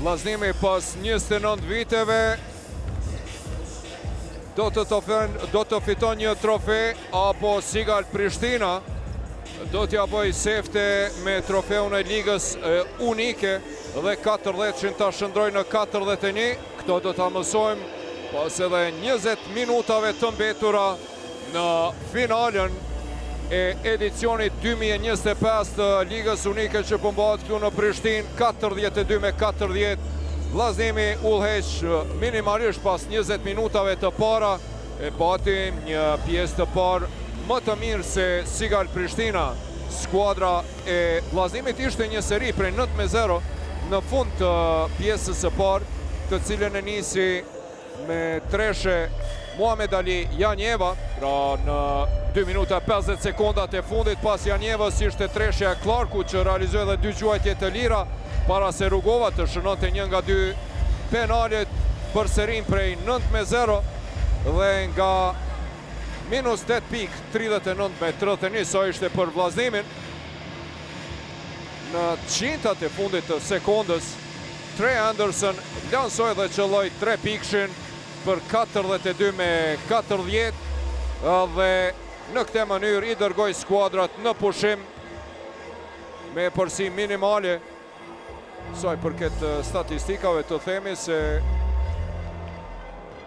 Vllaznimi pas 29 viteve do të fiton një trofe, apo Sigal Prishtina do t'ja bëj sefte me trofeun e ligës unike dhe 40 që ta shëndroj në 41. Këto do t'a mësojmë pas edhe 20 minutave të mbetura në finalen e edicionit 2025 të ligës unike që pëmbat këtu në Prishtinë, 42-40. Vllaznimi udhëheq minimalisht pas 20 minutave të para, e bati një pjesë të parë më të mirë se Sigal Prishtina. Skuadra e vllazimit ishte një seri prej 9-0 në fund të pjesës së parë, të cilën e nisi me treshe Muhamed Ali Janjeva, pra në 2 minuta 50 sekundat e fundit pas Janjevës ishte treshja Clarku që realizoi edhe 2 gjuajtje të lira para se Rugova të shënonte një nga 2 penalet për serin prej 9-0 dhe nga minus 8 pik 39-31 so ishte për vllaznimin. Në qintat e fundit të sekundës Trey Anderson lansoi dhe qëlloi 3 pikshin për 42-40 dhe në këtë mënyrë i dërgoi skuadrat në pushim me përsim minimale. Saj përket statistikave të themi se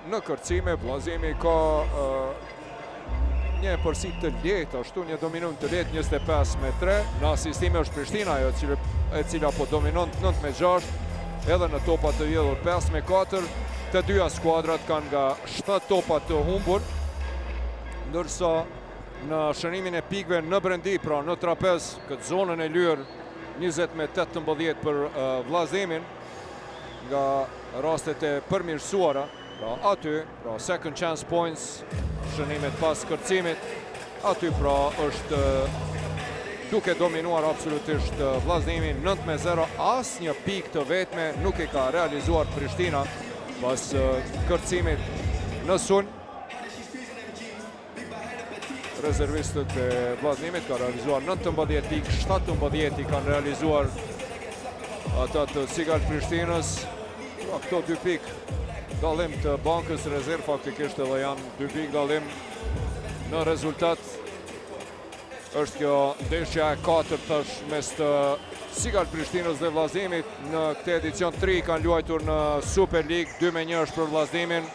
në kërcime vllazimi ka një përsi të lehtë, ashtu një dominant të lehtë 25-3. Në asistime është Prishtina e cila po dominon 9-6, edhe në topat të vjedhur 5-4. Të dyja skuadrat kanë nga 7 topat të humbur, ndërsa në shënimin e pikve në brendi, pra në trapez, këtë zonën e lyrë 20-18 për vllaznimin, nga rastet e përmirësuara, pra aty, pra second chance points, shënimet pas kërcimit, aty pra është duke dominuar absolutisht vllaznimin 9-0, as një pik të vetme nuk e ka realizuar Prishtina pas kërcimit në sulm. Rezervistët e vllaznimit ka realizuar 19 pik, 17 i kanë realizuar ata të Sigal Prishtinës. Këto 2 pik dallim të bankës rezerv faktikisht edhe janë 2 pik dallim në rezultat. Është kjo ndeshja e 4 tash mes të Sigal Prishtinës dhe vllaznimit. Në këtë edicion 3 kanë luajtur në Super League, 2-1 është për vllaznimin.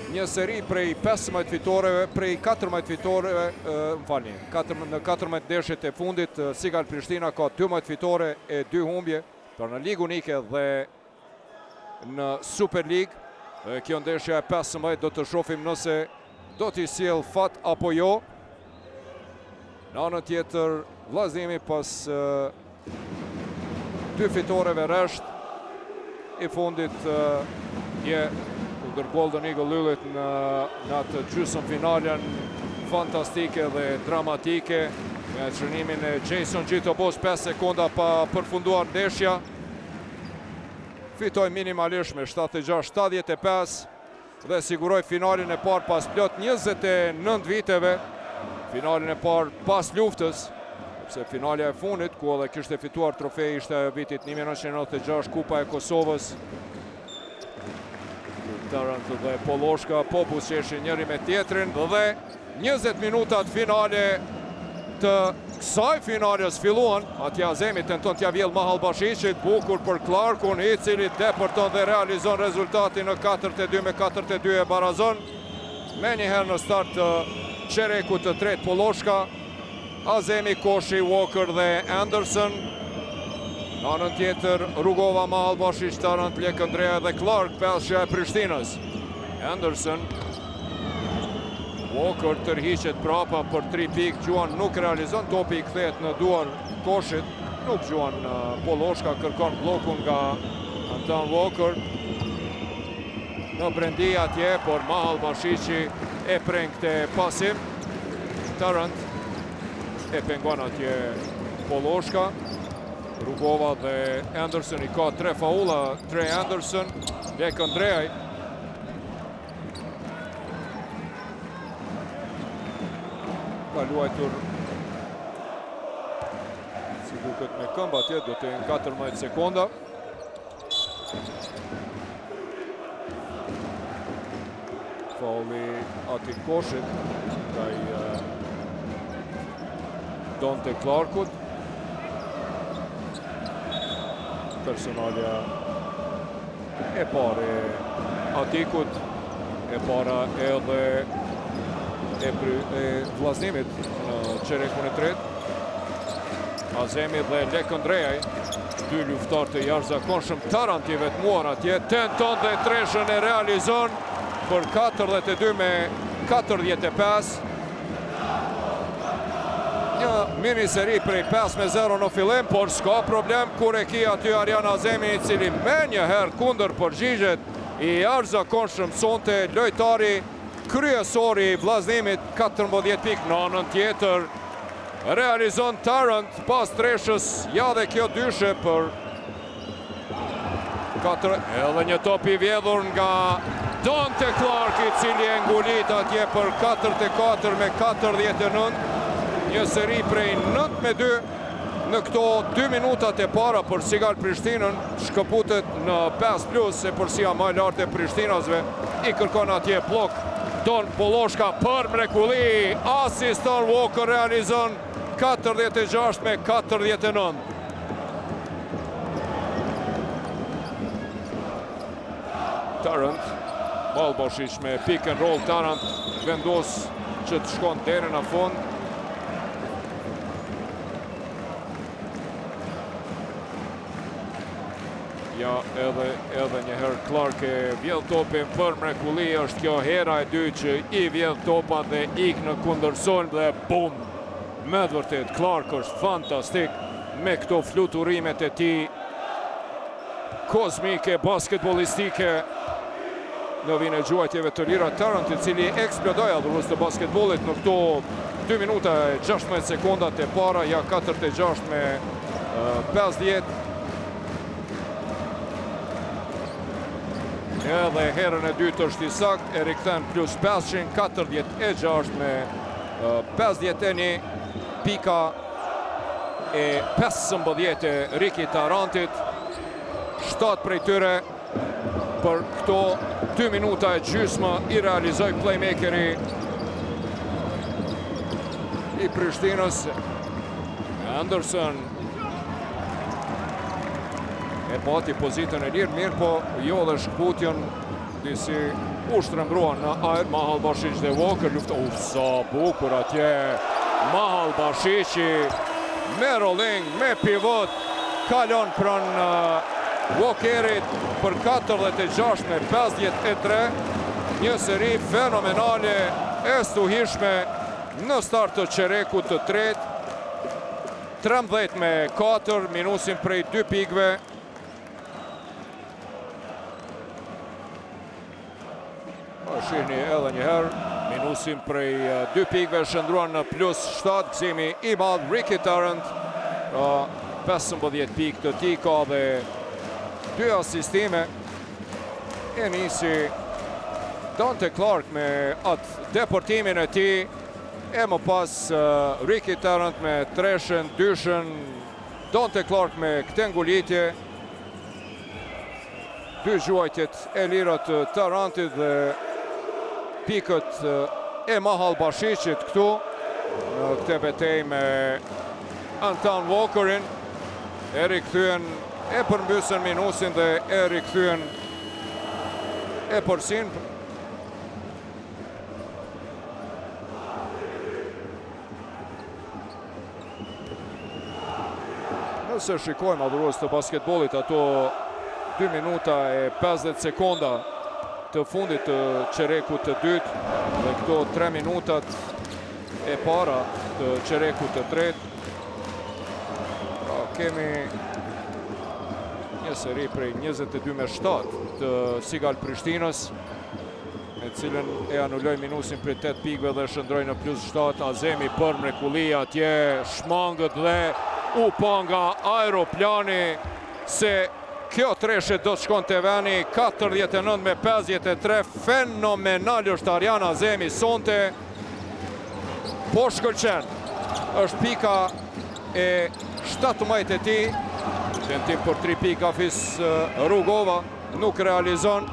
Një seri prej 15 fitoreve, prej 14 fitoreve, në 14 ndeshjet e fundit, Sigal Prishtina ka 12 fitore e 2 humbje, pra në ligë unike dhe në Super League. Kjo ndeshja e 15 do të shohim nëse do t'i sjell fat apo jo. Në anën tjetër, vllaznimi pas 2 fitoreve rresht i fundit kundër Golden Eagle Lullit në atë gjysmë finalen fantastike dhe dramatike, me çrënimin e Jason Gjitobos 5 sekonda pa përfunduar ndeshja. Fitoi minimalisht me 76-75 dhe siguroi finalin e parë pas plot 29 viteve. Finalin e parë pas luftës, sepse finalja e fundit, ku edhe kishte fituar trofej, ishte vitit 1996, Kupa e Kosovës. Tarant dhe Poloshka po buzëqeshin njëri me tjetrin dhe 20 minutat finale të kësaj finales filluan. Atje Azemi tenton t'ja vjell Mahal Bashishit, bukur për Clarkun, i cili depërton dhe realizon rezultatin në 42-42 e barazon. Me njëherë në start të qereku të tret Poloshka, Azemi, Koshi, Walker dhe Anderson. Në anën tjetër, Rugova, Mahal Bashish, Tarant, Lek Andrea dhe Clark, peshja e Prishtinës. Anderson, Walker tërhiqet prapa për 3 pik, Gjuan nuk realizon, topi i kthehet në duar Koshit, nuk Gjuan Poloshka kërkon blokun nga Anton Walker. Në brendi atje, por Mahal Bashishi e prengte pasim. Tarant e pengon atje Poloshka. Rugova dhe Anderson i ka 3 faula, Trey Anderson, Lek Andreaj. Ka luajtur si duket me këmba atje, do të jenë 14 sekonda. Fauli ati koshit kaj Dante Clarkut. Personalja e pare Atikut, e para edhe e vllaznimit në çerekun e tretë. Azemi dhe Lekëndrejaj, dy luftar të jashtëzakonshëm. Taranti vetmuar atje, tenton dhe treshën e realizon për 42-45. Një mini seri prej 5-0 në fillim, por s'ka problem kur e ki aty Arjan Azemi, i cili me njëherë kundër përgjigjet i jashtëzakonshëm sonte lojtari kryesori i vllaznimit. 14 pikë në anën tjetër realizon Tarant pas treshës, ja dhe kjo dyshe për 4. Edhe një top i vjedhur nga Dante Clark, i cili e ngulit atje për 4-4 me 49. Një seri prej 9-2 në këto 2 minutat e para për Sigal Prishtinën. Shkëputet në 5+, e përsia më lartë e Prishtinasve. I kërkon atje blok Don Poloshka për mrekulli. Asiston Walker realizon 46-49. Tarant, Balbashic me pick and roll. Tarant vendos që të shkon deri në fund. Ja, edhe njëherë Clark e vjedh topin për mrekulli. Është kjo hera e dy që i vjedh topa dhe ik në kundërson dhe bum! Me të vërtet, Clark është fantastik me këto fluturimet e tij kozmike, basketbolistike në vijnë e gjuajtjeve të lira. Tarant, i cili eksplodoi adhurës të basketbolit në këto 2 minuta e 16 sekondat e para, ja 4-6 me 50. Edhe herën e dytë është i sakt, e rikthen plus 500, 46 me 51 pika e 15 e Riki Tarantit. 7 prej tyre për këto 2 minuta e gjysmë i realizoi playmakeri i Prishtinës. Anderson e pati pozitën e lirë, mirë po jo dhe shkputjen, disi u shtrembruan në ajër. Mahalbashic dhe Walker lufta, sa bukur atje. Mahalbashici me rolling, me pivot, kalon pranë Walkerit për 46-53. Një seri fenomenale e stuhishme në start të qerekut të tretë. 13-4, minusin prej 2 pikve. Shihni edhe njëherë, minusin prej 2 pikve shëndruan në plus 7, gëzimi i madh Riki Tarant. 15 pikë të tij ka dhe 2 asistime. E nisi Dante Clark me atë deportimin e tij, e më pas Riki Tarant me treshën, dyshën, Dante Clark me këtë ngulitje. 2 gjuajtjet e lira të Tarantit dhe pikët e Mahalbashicit këtu në këtë betejë me Anton Walkerin. E rikthyen, e përmbysën minusin dhe e rikthyen e përsin. Nëse shikojmë adhurues të basketbolit, ato 2 minuta e 50 sekonda të fundit të qerekut të dytë dhe këto 3 minutat e para të qerekut të tretë. Kemi një seri prej 22-7 të Sigal Prishtinës, me cilën e anulloj minusin për 8 pikve dhe shëndroj në plus 7. Azemi për mrekulli atje, shmangët dhe u pa nga aeroplani se kjo treshe do të shkon të veni. 49-53, fenomenal është Arjan Azemi sonte. Po shkëlqen, është pika e 17 e ti, Tentim për 3 pika Fis Rugova, nuk realizon.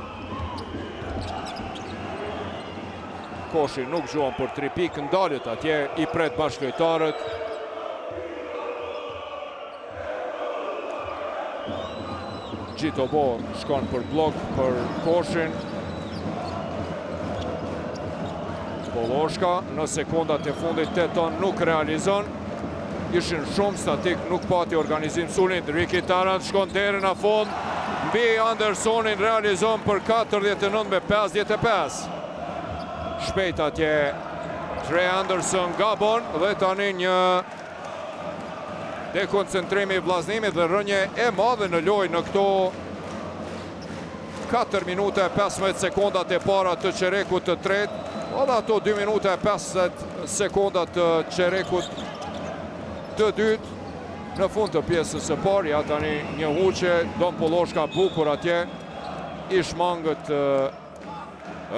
Koshi nuk gjuan për 3 pikë, ndalet atje, i pret bashkëlojtarët. Gjitobo shkon për blok për Koshin. Poloshka në sekundat e fundit Teton nuk realizon. Ishin shumë statik, nuk pati organizim sulnit. Riki Tarant shkon deri në fund. Mbi Andersonin realizon për 49-55. Shpejt atje Trey Anderson Gabon dhe tani një dekoncentrimi i vllaznimit dhe rënje e madhe në lojë në këto 4 minuta e 15 sekundat e para të çerekut të tretë, edhe ato 2 minuta e 50 sekundat të çerekut të dytë. Në fund të pjesës së parë, ja tani një huqe, Don Poloshka bukur atje, i shmangët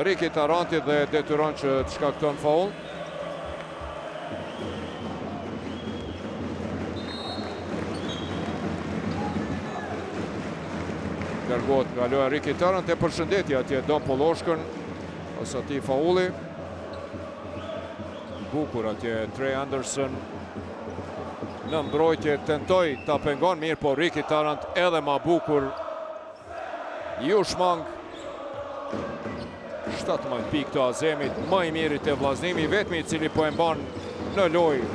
Riki Taranti dhe detyron që të shkakton faul. Dërgohet nga loja Riki Tarant e përshëndetje atje Don Poloshkën, ose ati fauli. Bukur atje Trey Anderson në mbrojtje tentoj ta pengon mirë, po Riki Tarant edhe ma bukur ju shmang. 17 pikë të Azemit, më i miri të vllaznimi, vetmi i cili po e mban në lojë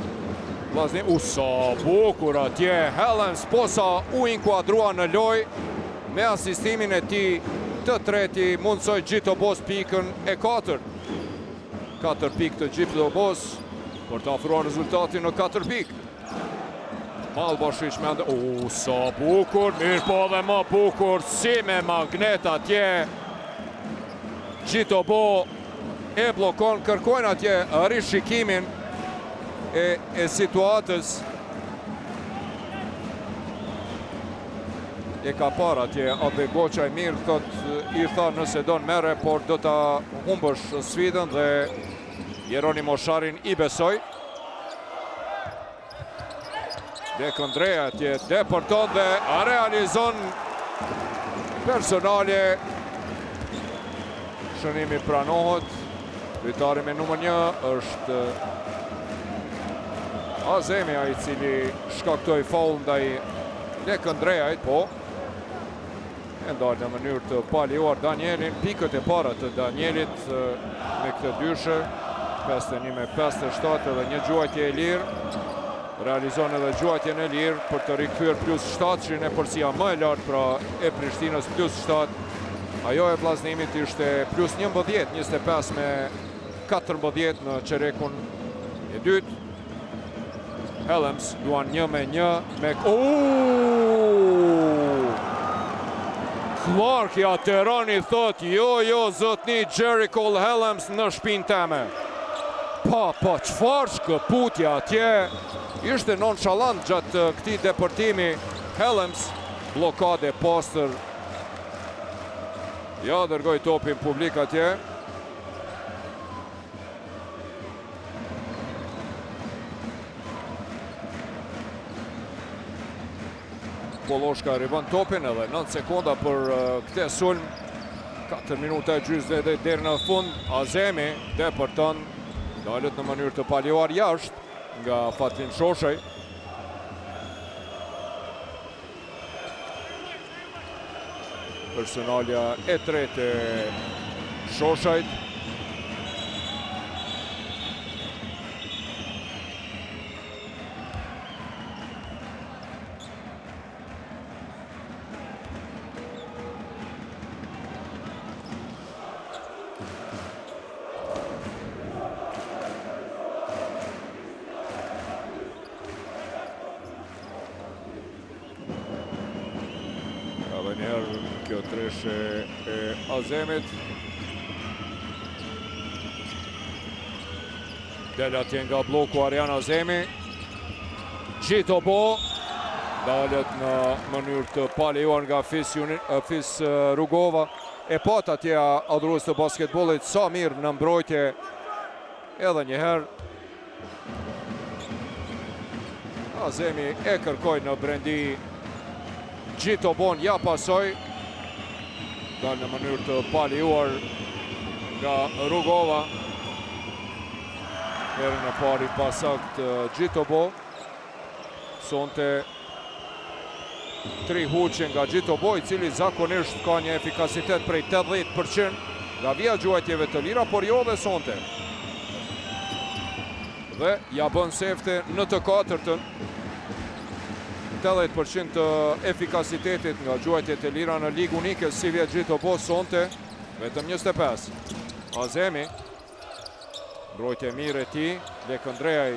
vllaznim. Sa bukur atje Helens, posa u inkuadrua në lojë me asistimin e tij të treti, mundsoi Gjitobos pikën e 4. 4 pikë të Gjitobos për të ofruar rezultatin në 4 pikë. Malbashish me ndë, sa bukur, mirë po dhe më bukur, si me magnet atje. Gjitobo e blokon, kërkojnë atje rishikimin e situatës. E ka par atje Abe Goqaj mirë, thot, i tha nëse do në mere, por do ta humbësh sfidën dhe Jeronimo Sharin i besoj. Dekondreja atje depërton dhe realizon personale. Shënimi pranohet. Lojtari me numër 1 është Azemi, ai i cili shkaktoi faul ndaj Dekondrejait, po e ndalë në mënyrë të palejuar Danielin. Pikët e para të Danielit me këtë dyshe, 51-57 dhe një gjuajtje e lirë. Realizon edhe gjuajtjen e lirë për të rikthyer +7, që në përsia më e lartë pra e Prishtinës +7. Ajo e vllaznimit ishte +11, 25 me 14 në çerekun e dytë. Helms duan 1-1 me Clark ja Terani thot, jo zotni Jericho Helms në shpinë teme. Pa qëfar shkëputja atje. Ishte nonchalant gjatë këtij depërtimi. Helms, blokade pastër. Ja, dërgoj topin publik atje. Poloshka rivon topin edhe 9 sekonda për këte sulm. 4 minuta e gjysmë dhe deri në fund. Azemi depërton, dalet në mënyrë të paljuar jashtë nga Fatlin Shoshaj. Personalja e tretë e Shoshajt. Kjo treshe e Azemit. Del atje nga bloku Arian Azemi. Gjitobo dalet në mënyrë të palejuar nga Fis Rugova. E pat atje adhurues të basketbollit, sa mirë në mbrojtje edhe njëherë. Azemi e kërkoj në brendi Gjitobon ja pasoj. Dalë në mënyrë të paliuar nga Rugova. Herën e pari pasakt Gjitobo. Sonte 3 huqe nga Gjitobo, i cili zakonisht ka një efikasitet prej 80% nga vija gjuajtjeve të lira, por jo dhe sonte. Dhe ja bën sefte në të katërtën. 80% të efikasitetit nga gjuajtjet e lira në ligë unike si vjet Gjitobo sonte, vetëm 25. Azemi, mbrojtje mirë e tij, Lekëndreaj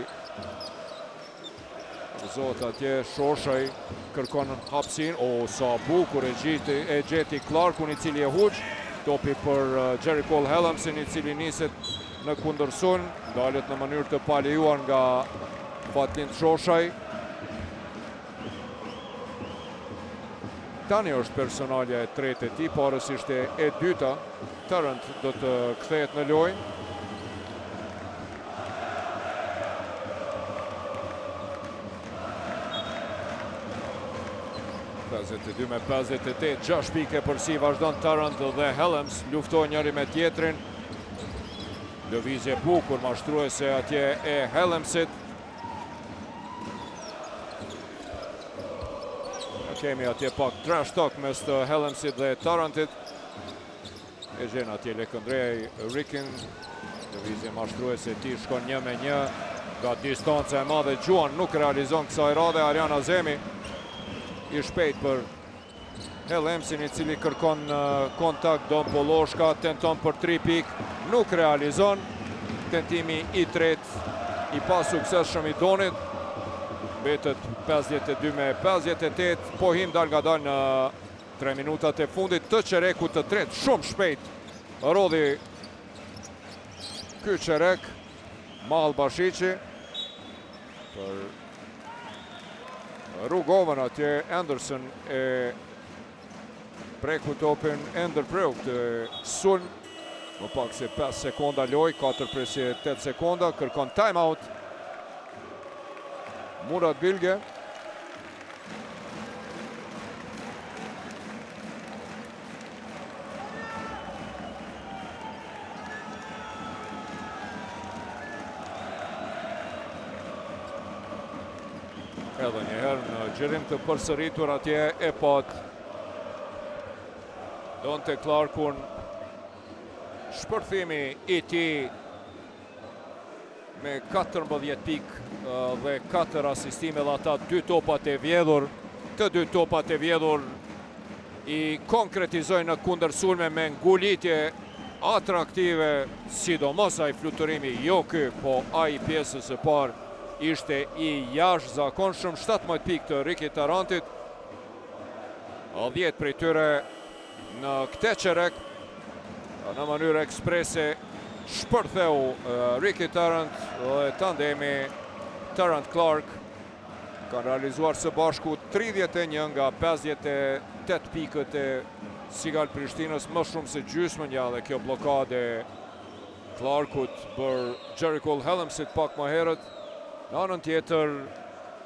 zot atje, Shoshaj kërkon hapsin, sa bukur e gjeti Clarkun, i cili e huq, topi për Jericho Hellamsin, i cili niset në kundërsun, dalet në mënyrë të palijuar nga Fatlind Shoshaj. Tani është personalja e tretë e tij, parësisht e dyta. Tarrant do të kthehet në lojë. Me 58, 6 pike përsi vazhdon Tarrant dhe Hellams, luftojnë njëri me tjetrin. Lëvizje bukur, mashtruese atje e Hellamsit. Kemi atje pak trash talk mes të Hellamsit dhe Tarrantit. E gjen atje Lekëndreaj Rikin. Lëvizje mashtruese ti shkon 1-1. Nga distanca e madhe Gjuan nuk realizon kësaj radhe. Arjan Azemi i shpejt për Hellamsin, i cili kërkon kontakt. Don Poloshka tenton për 3 pik, nuk realizon. Tentimi i tret i pa suksesshëm i Donit. Mbetet 52-58, po him dal nga dal në 3 minutat e fundit të qerekut të tret. Shumë shpejt rodhi ky qerek. Mahal Bashiqi për Rugovën atje. Anderson e preku topin, Ender Preuk të sulm. Më pak se 5 sekonda loj, 4-8 sekonda, kërkon time out Murat Bilge. Edhe njëherë në gjerim të përsëritur atje e pat Donte Clarkun. Shpërthimi i tij me 14 pik dhe 4 asistime dhe ata 2 topat e vjedhur. Të 2 topat e vjedhur i konkretizojnë në kundërsulme me ngulitje atraktive, sidomos ai fluturimi, jo ky, po ai pjesës së parë ishte i jashtëzakonshëm. 17 pik të Riki Tarrantit, 10 prej tyre në këtë qerek. Në mënyrë eksprese shpërtheu Riki Tarrant dhe tandemi Tarrant-Clark kanë realizuar së bashku 31 nga 58 pikët e Sigal Prishtinës, më shumë se gjysmën. Ja, dhe kjo blokade Clarkut për Jericho Hellamsit pak më herët. Në anën tjetër,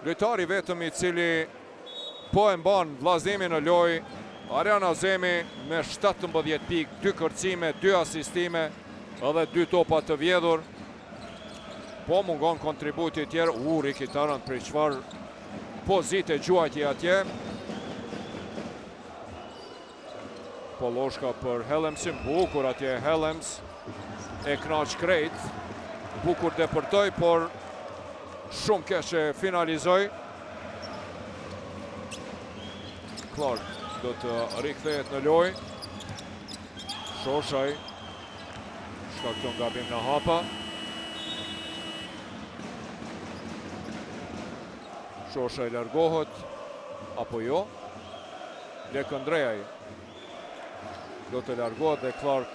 lojtari vetëm i cili po e mban vllaznimin në lojë, Arjan Azemi me 17 pik, 2 kërcime, 2 asistime edhe 2 topa të vjedhur. Po mungon kontributi tjerë. Riki Tarrant për çfarë pozite gjuajtje atje. Poloshka për Hellamsin, bukur atje Hellams. E knaq krejt. Bukur depërtoj, por shumë keq finalizoj. Clark do të rikthehet në lojë. Shoshaj shkakton gabim në hapa. Shoshaj largohet apo jo? Lekëndreaj do të largohet dhe Clark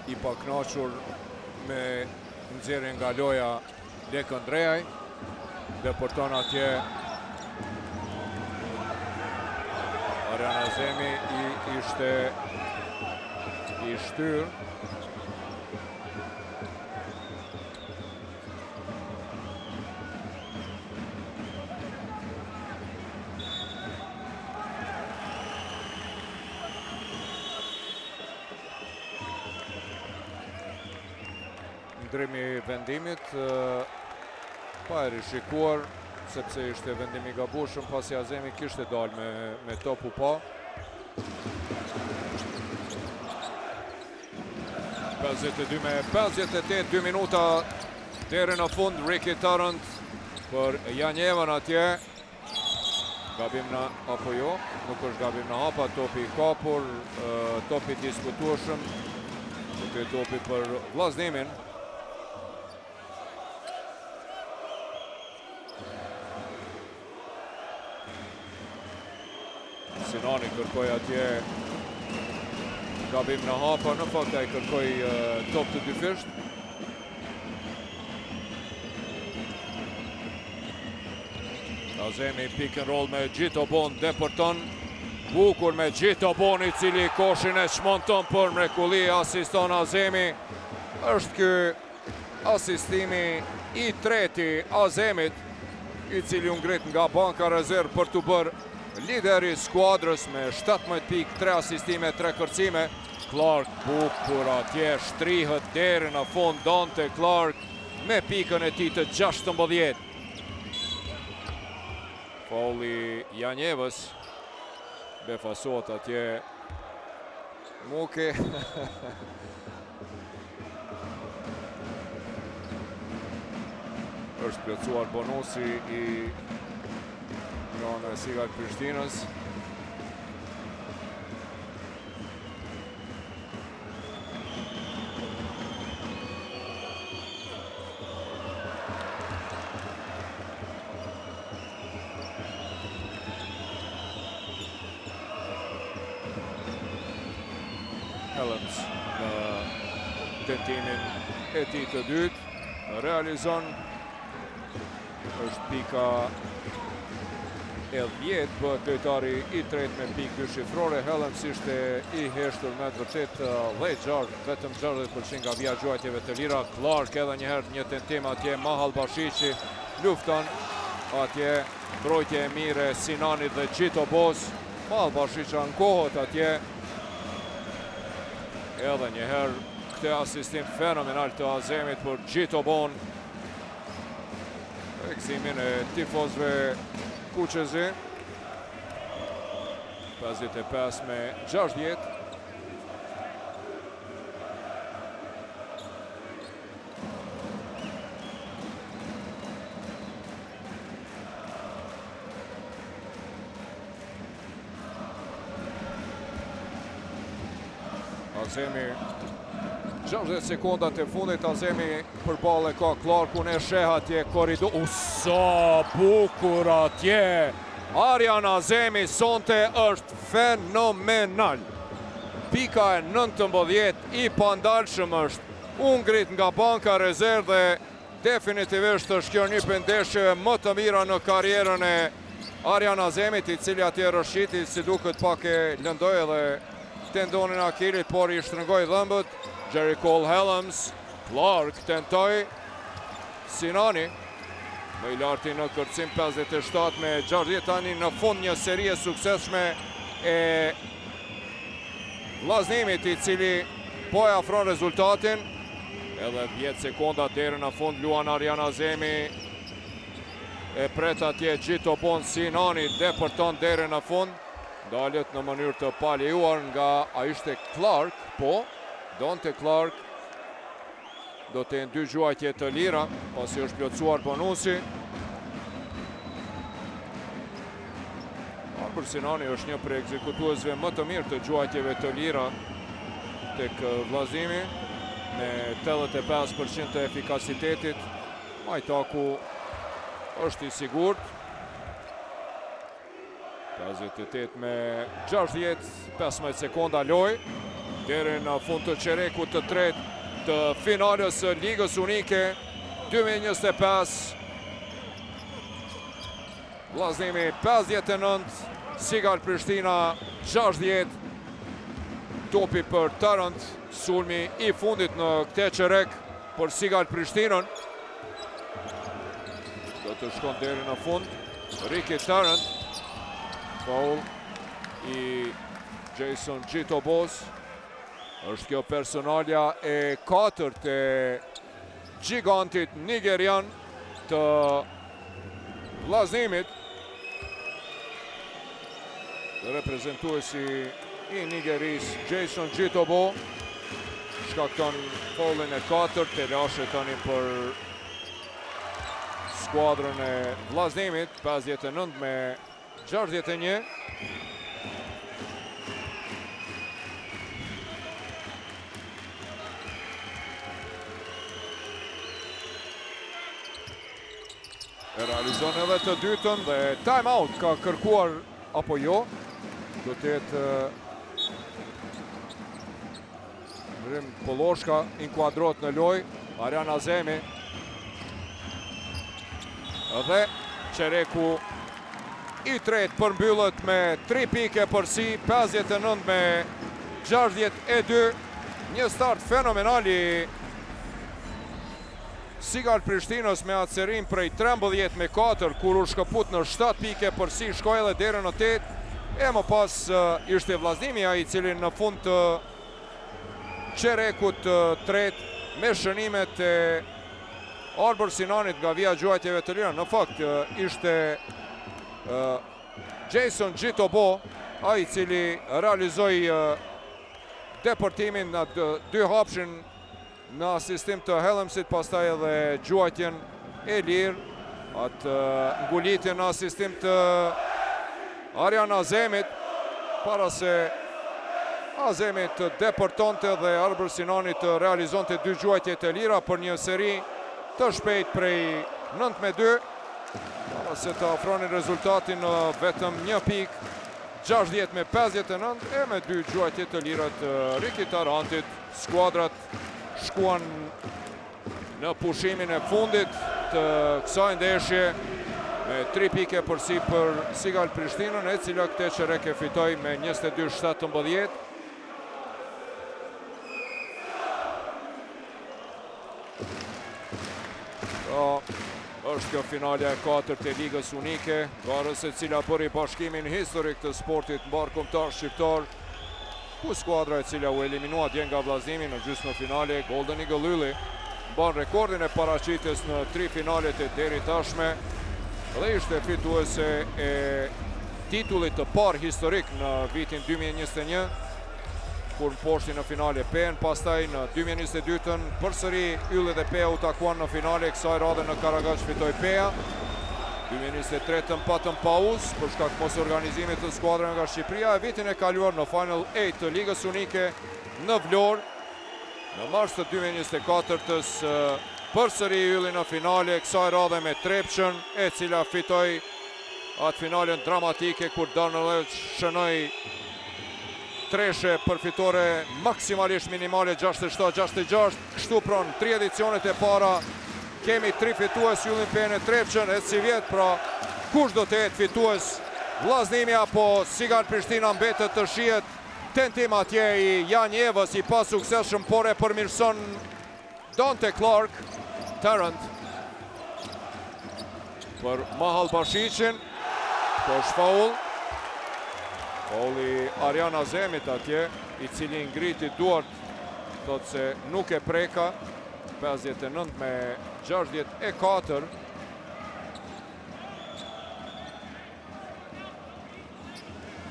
i paknaqur me nxjerrjen nga loja Lekëndreaj. Depërton atje Arjan Azemi, ishte i shtyr. ndrimi i vendimit, pa e rishikuar, sepse ishte vendimi gabueshëm pasi Azemi kishte dalë me topu pa. 52-58, 2 minuta deri në fund. Ricky Tarrant për Janjevën atje. Gabim në apo jo, nuk është gabim në hapa, topi i kapur, topi diskutueshëm, këtë topi për vllaznimin. Sinani kërkoj atje gabim në hapa, në fakt ai kërkoj top të dyfisht. Azemi pick and roll me Gjitobon, depërton. Bukur me Gjitobon i cili koshin e shmonton për mrekulli, asiston Azemi. Është ky asistimi i treti Azemit, i cili u ngrit nga banka rezervë për të bërë lideri skuadrës me 17 pikë, 3 asistime, 3 kërcime. Clark bukur atje, shtrihet deri në fund Dante Clark me pikën e tij të 16. Fauli Janjevës, befasohet atje Muki. Është plotësuar bonusi i nga Sigal Prishtinës. Helens në tentimin e tij të dytë realizon, është pika e 10, bëhet lojtari i tretë me pikë dyshifrore. Helens ishte i heshtur me të vërtet dhe gjarë, vetëm 60% nga vija gjuajtjeve të lira. Clark edhe njëherë një tentim atje, Mahal Bashiqi lufton atje, mbrojtje e mire Sinanit dhe Gjitobos. Mahal Bashiqi ankohet atje. Edhe njëherë këtë asistim fenomenal të Azemit për Gjitobon. Ekzimin e tifozve Kuqezi. 55-60. Azemi 60 sekundat e fundit, Azemi përballë ka Clarkun, e sheh atje korridor. Sa bukur atje! Arjan Azemi sonte është fenomenal. Pika e 19 i pandalshëm është. U ngrit nga banka rezervë dhe definitivisht është kjo një pendeshje më të mira në karrierën e Arjan Azemit, i cili atje rëshiti, si duket pak e lëndoi edhe tendonin akilit, por i shtrëngoi dhëmbët. Jerry Cole Helms, Clark tentoi, Sinani më i larti në kërcim, 57-60 tani në fund një seri e suksesshme e vllaznimit, i cili po e afron rezultatin. Edhe 10 sekonda deri në fund, luan Arjan Azemi, e pret atje Gjitobon, Sinani depërton deri në fund. Dalet në mënyrë të palejuar nga a ishte Clark, po, Dante Clark do të jenë 2 gjuajtje të lira, pasi është plotësuar bonusi. Arbër Sinani është një prej ekzekutuesve më të mirë të gjuajtjeve të lira tek vllazimi, me 85% të efikasitetit. Majtaku është i sigurt. 58 me 60, 15 sekonda loj, deri në fund të qerekut të tretë të finales së Ligës Unike 2025. Vllaznimi 59, Sigal Prishtina 60. Topi për Tarrant, sulmi i fundit në këtë qerek për Sigal Prishtinën. Do të shkon deri në fund Ricky Tarrant. Foul i Jason Gjitobos. Është kjo personalja e 4 e gigantit nigerian të Vllaznimit. Reprezentuesi i Nigeris, Jason Jitobo, shkakton foulin e 4, të lashe tani për skuadrën e Vllaznimit, 59 me 61. E realizon edhe të dytën dhe time out ka kërkuar apo jo. Do të jetë Rim Poloshka inkuadrohet në lojë, Arjan Azemi. Dhe Qereku i tretë përmbyllet me 3 pike përsi, 59 me 62. Një start fenomenal i Sigal Prishtinës me atëserim prej 13 me 4, kur u shkëput në 7 pike përsi, shkoj edhe deri në 8. E më pas ishte Vllaznimi ai i cili në fund të Qerekut tret me shënimet e Arbër Sinanit nga vija gjuajtjeve të lira. Në fakt ishte Jason Jitobo ai i cili realizoi deportimin në 2 hapshin në asistim të Hellemsit, pastaj edhe gjuajtjen e lirë, atë ngulitjen në asistim të Arjan Azemit, para se Azemit deportonte dhe Arbër Sinani të realizonte 2 gjuajtje të lira për një seri të shpejt prej 9-2, para se të afronin rezultatin në vetëm 1 pik, 60 me 59, e me 2 gjuajtje të lira të Riki Tarantit. Skuadrat shkuan në pushimin e fundit të kësaj ndeshje me 3 pike përsi për Sigal Prishtinën, e cila këtë Qereke fitoi me 22-17. Është kjo finale e 4 të Ligës Unike, garës e cila bëri bashkimin historik të sportit mbarkumtar shqiptar, ku skuadra e cila u eliminua dje nga Vllaznimi në gjysmë finale, Golden Eagle Ylli, mban rekordin e paraqitjes në 3 finalet e deri tashme dhe ishte fituese e titullit të parë historik në vitin 2021, kur poshti në finale PEN, pastaj në 2022-ën përsëri Ylli dhe PEA u takuan në finale, kësaj radhe në Karagaq fitoi PEA. 2023-ën patëm pauzë për shkak mos organizimit të skuadrave nga Shqipëria, e vitin e kaluar në Final 8 të Ligës Unike në Vlorë. Në mars të 2024-ës përsëri Ylli në finale, kësaj radhe me Trepçën, e cila fitoi atë finalen dramatike kur Darnellec shënoi treshe për fitore maksimalisht minimale 67-66. Kështu pron 3 edicionet e para kemi 3 fitues, Yllin PEN e Trepçën, e si vjet, pra kush do të jetë fitues, Vllaznimi apo Sigal Prishtina, mbetet të shihet tentim atje i Jan Evës, i pa suksesshëm, por e përmirëson Dante Clark. Tarrant për Mahal Bashicin, po është faul. Fauli Arjan Azemit atje, i cili ngriti duart, thot se nuk e preka. 59 me 64.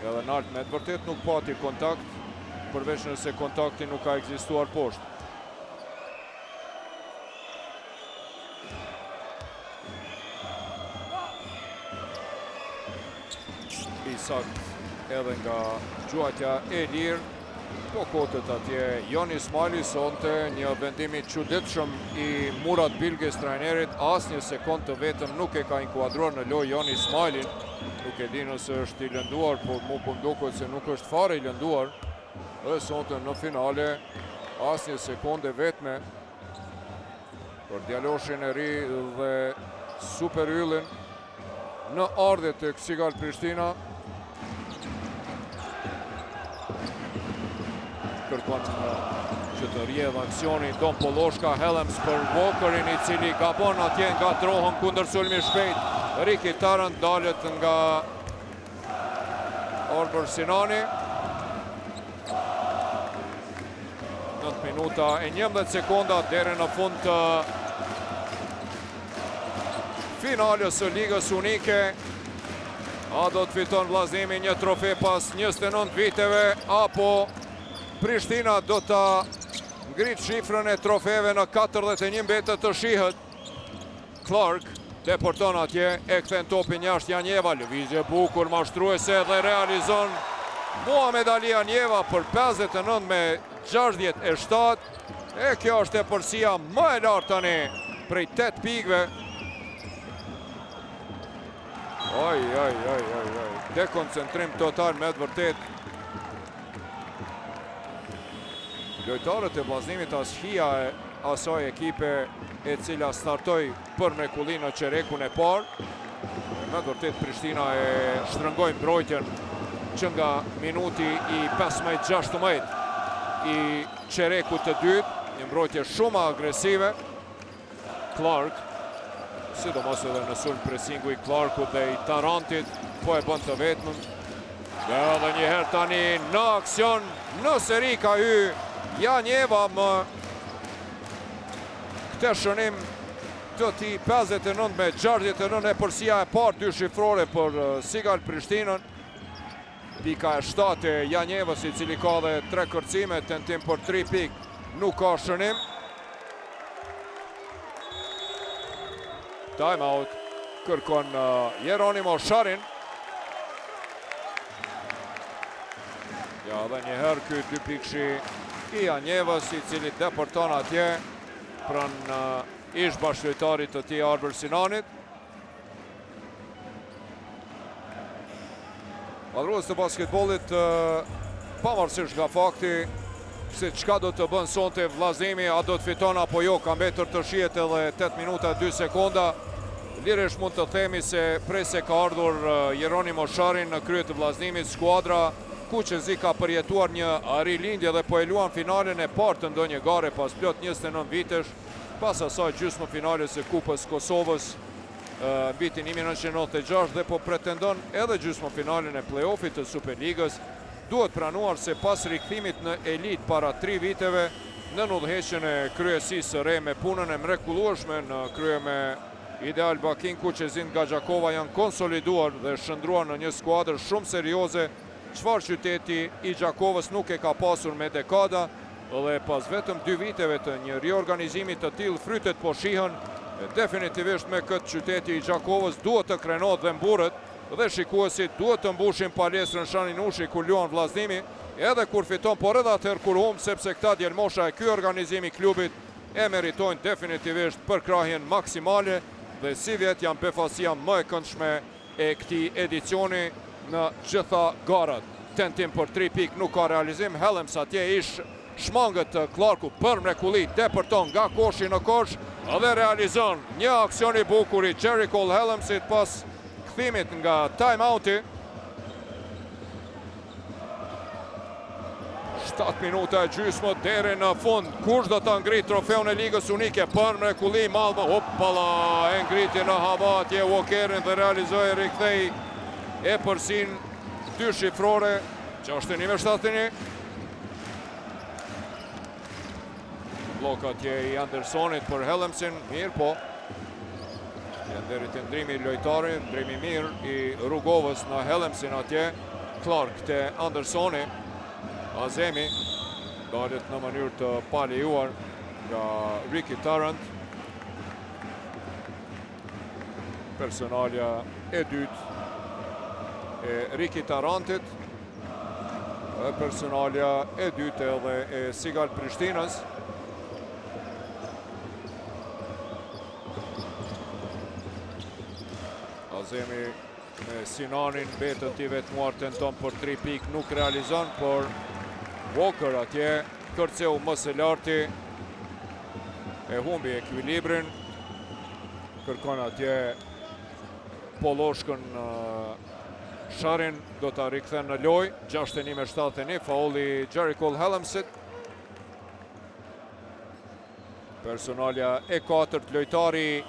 Edhe nalt me të vërtet nuk pati kontakt, përveç nëse kontakti nuk ka ekzistuar poshtë. Isak edhe nga gjuajtja e lirë, po kotët atje Jon Ismaili sonte një vendim i çuditshëm i Murat Bilges, trajnerit. Asnjë sekond të vetëm nuk e ka inkuadruar në lojë Jon Ismailin. Nuk e di nëse është i lënduar, po mu po nduket se nuk është fare i lënduar. Dhe sonte në finale asnjë sekonde vetme për djaloshin e ri dhe Super Yllin në ardhe të Sigal Prishtina. Kërkon që të rjedh aksionin Don Poloshka, Hellems për Walkerin, i cili gabon atje nga trohën kundër sulmi shpejt. Riki Tarrant dalet nga Arbër Sinani. 9 minuta e 11 sekonda deri në fund të finales së ligës unike. A do të fiton Vllaznimi një trofe pas 29 viteve, apo Prishtina do të ngrit shifrën e trofeve në 41 mbetët të shihet. Clark deporton atje, e kthen topin jashtë Janjeva, lëvizje bukur mashtruese dhe realizon Muhamed Ali Janjeva për 59-67. E kjo është tepërsia më e lartë tani prej 8 pikëve. Oj, dekoncentrim total me të vërtet. Lojtarët e Vllaznimit as hija e asaj ekipe e cila startoi për mrekulli në çerekun e parë. Me të vërtet Prishtina e shtrëngoi mbrojtjen që nga minuti i 15-16 i çerekut të dytë, një mbrojtje shumë agresive. Clark, sidomos edhe në sulm presingu i Clarkut dhe i Tarantit, po e bën të vetëm. Dhe edhe njëherë tani në aksion, në seri ka hy Janjeva më këtë shënim të ti 59-69 e përsia e parë dy shifrore për Sigal Prishtinën. Pika e 7 e Janjevës, i cili ka dhe 3 kërcime, tentim për 3 pik, nuk ka shënim. Time out, kërkon Jeronimo Sharin. Ja, dhe njëherë këtë 2 pikëshi i Janjevës, i cili deporton atje pran ish bashkëlojtarit të tij Arber Sinanit. Madhrues të basketbollit, pavarësisht nga fakti se çka do të bën sonte Vllaznimi, a do të fiton apo jo, ka mbetur të shihet edhe 8 minuta 2 sekonda. Lirisht mund të themi se prese ka ardhur Jeronimo Sharin në krye të Vllaznimit. Skuadra Kuqezi ka përjetuar një rilindje dhe po e luan finalen e parë të ndonjë gare pas plot 29 vitesh, pas asaj gjysmëfinales së Kupës Kosovës vitin 1996 dhe po pretendon edhe gjysmëfinalen e play-offit të Superligës. Duhet pranuar se pas rikthimit në elit para 3 viteve në udhëheqjen e kryesisë së re me punën e mrekullueshme në krye me Ideal Bakin, Kuqezin nga Gjakova janë konsoliduar dhe shndruar në një skuadër shumë serioze, çfarë qyteti i Gjakovës nuk e ka pasur me dekada, dhe pas vetëm 2 viteve të një riorganizimi të tillë frytet po shihen. Definitivisht me këtë qyteti i Gjakovës duhet të krenohet dhe mburret, dhe shikuesit duhet të mbushin palestrën Shani Nushi kur luan Vllaznimi, edhe kur fiton, por edhe atëherë kur humb, sepse këta djelmosha e ky organizimi klubit e meritojnë definitivisht përkrahjen maksimale dhe si vjet janë befasia më e këndshme e këtij edicioni në gjitha garat. Tentim për 3 pik nuk ka realizim. Helms atje ish shmangët Clarku për mrekulli, deporton nga koshi në kosh dhe realizon një aksion i bukur i Jericho Helmsit pas kthimit nga time-outi. 7 minuta e gjysmë deri në fund. Kush do ta ngrit trofeun e ligës unike për mrekulli Malmö? Hoppala, e ngriti në hava atje Walkerin dhe realizoi rikthej e përsin 2 shifrore, 61-71. Blok atje i Andersonit për Helmsin, mirë po. Janë deri të ndrimi lojtari, ndrimi mirë i Rugovës në Helmsin atje. Clark të Andersoni, Azemi, galet në mënyrë të palejuar nga Ricky Tarrant. Personalja e dytë e Ricky Tarantit, personalja e dytë edhe e Sigal Prishtinës. Azemi me Sinanin betët i vetmuar, tenton për 3 pik, nuk realizon, por Walker atje kërceu më së larti, e humbi ekuilibrin, kërkon atje Poloshkën. Sharin do të rikthen në loj, 61-71, faulli Jericho Helmsit. Personalja e 4, lojtari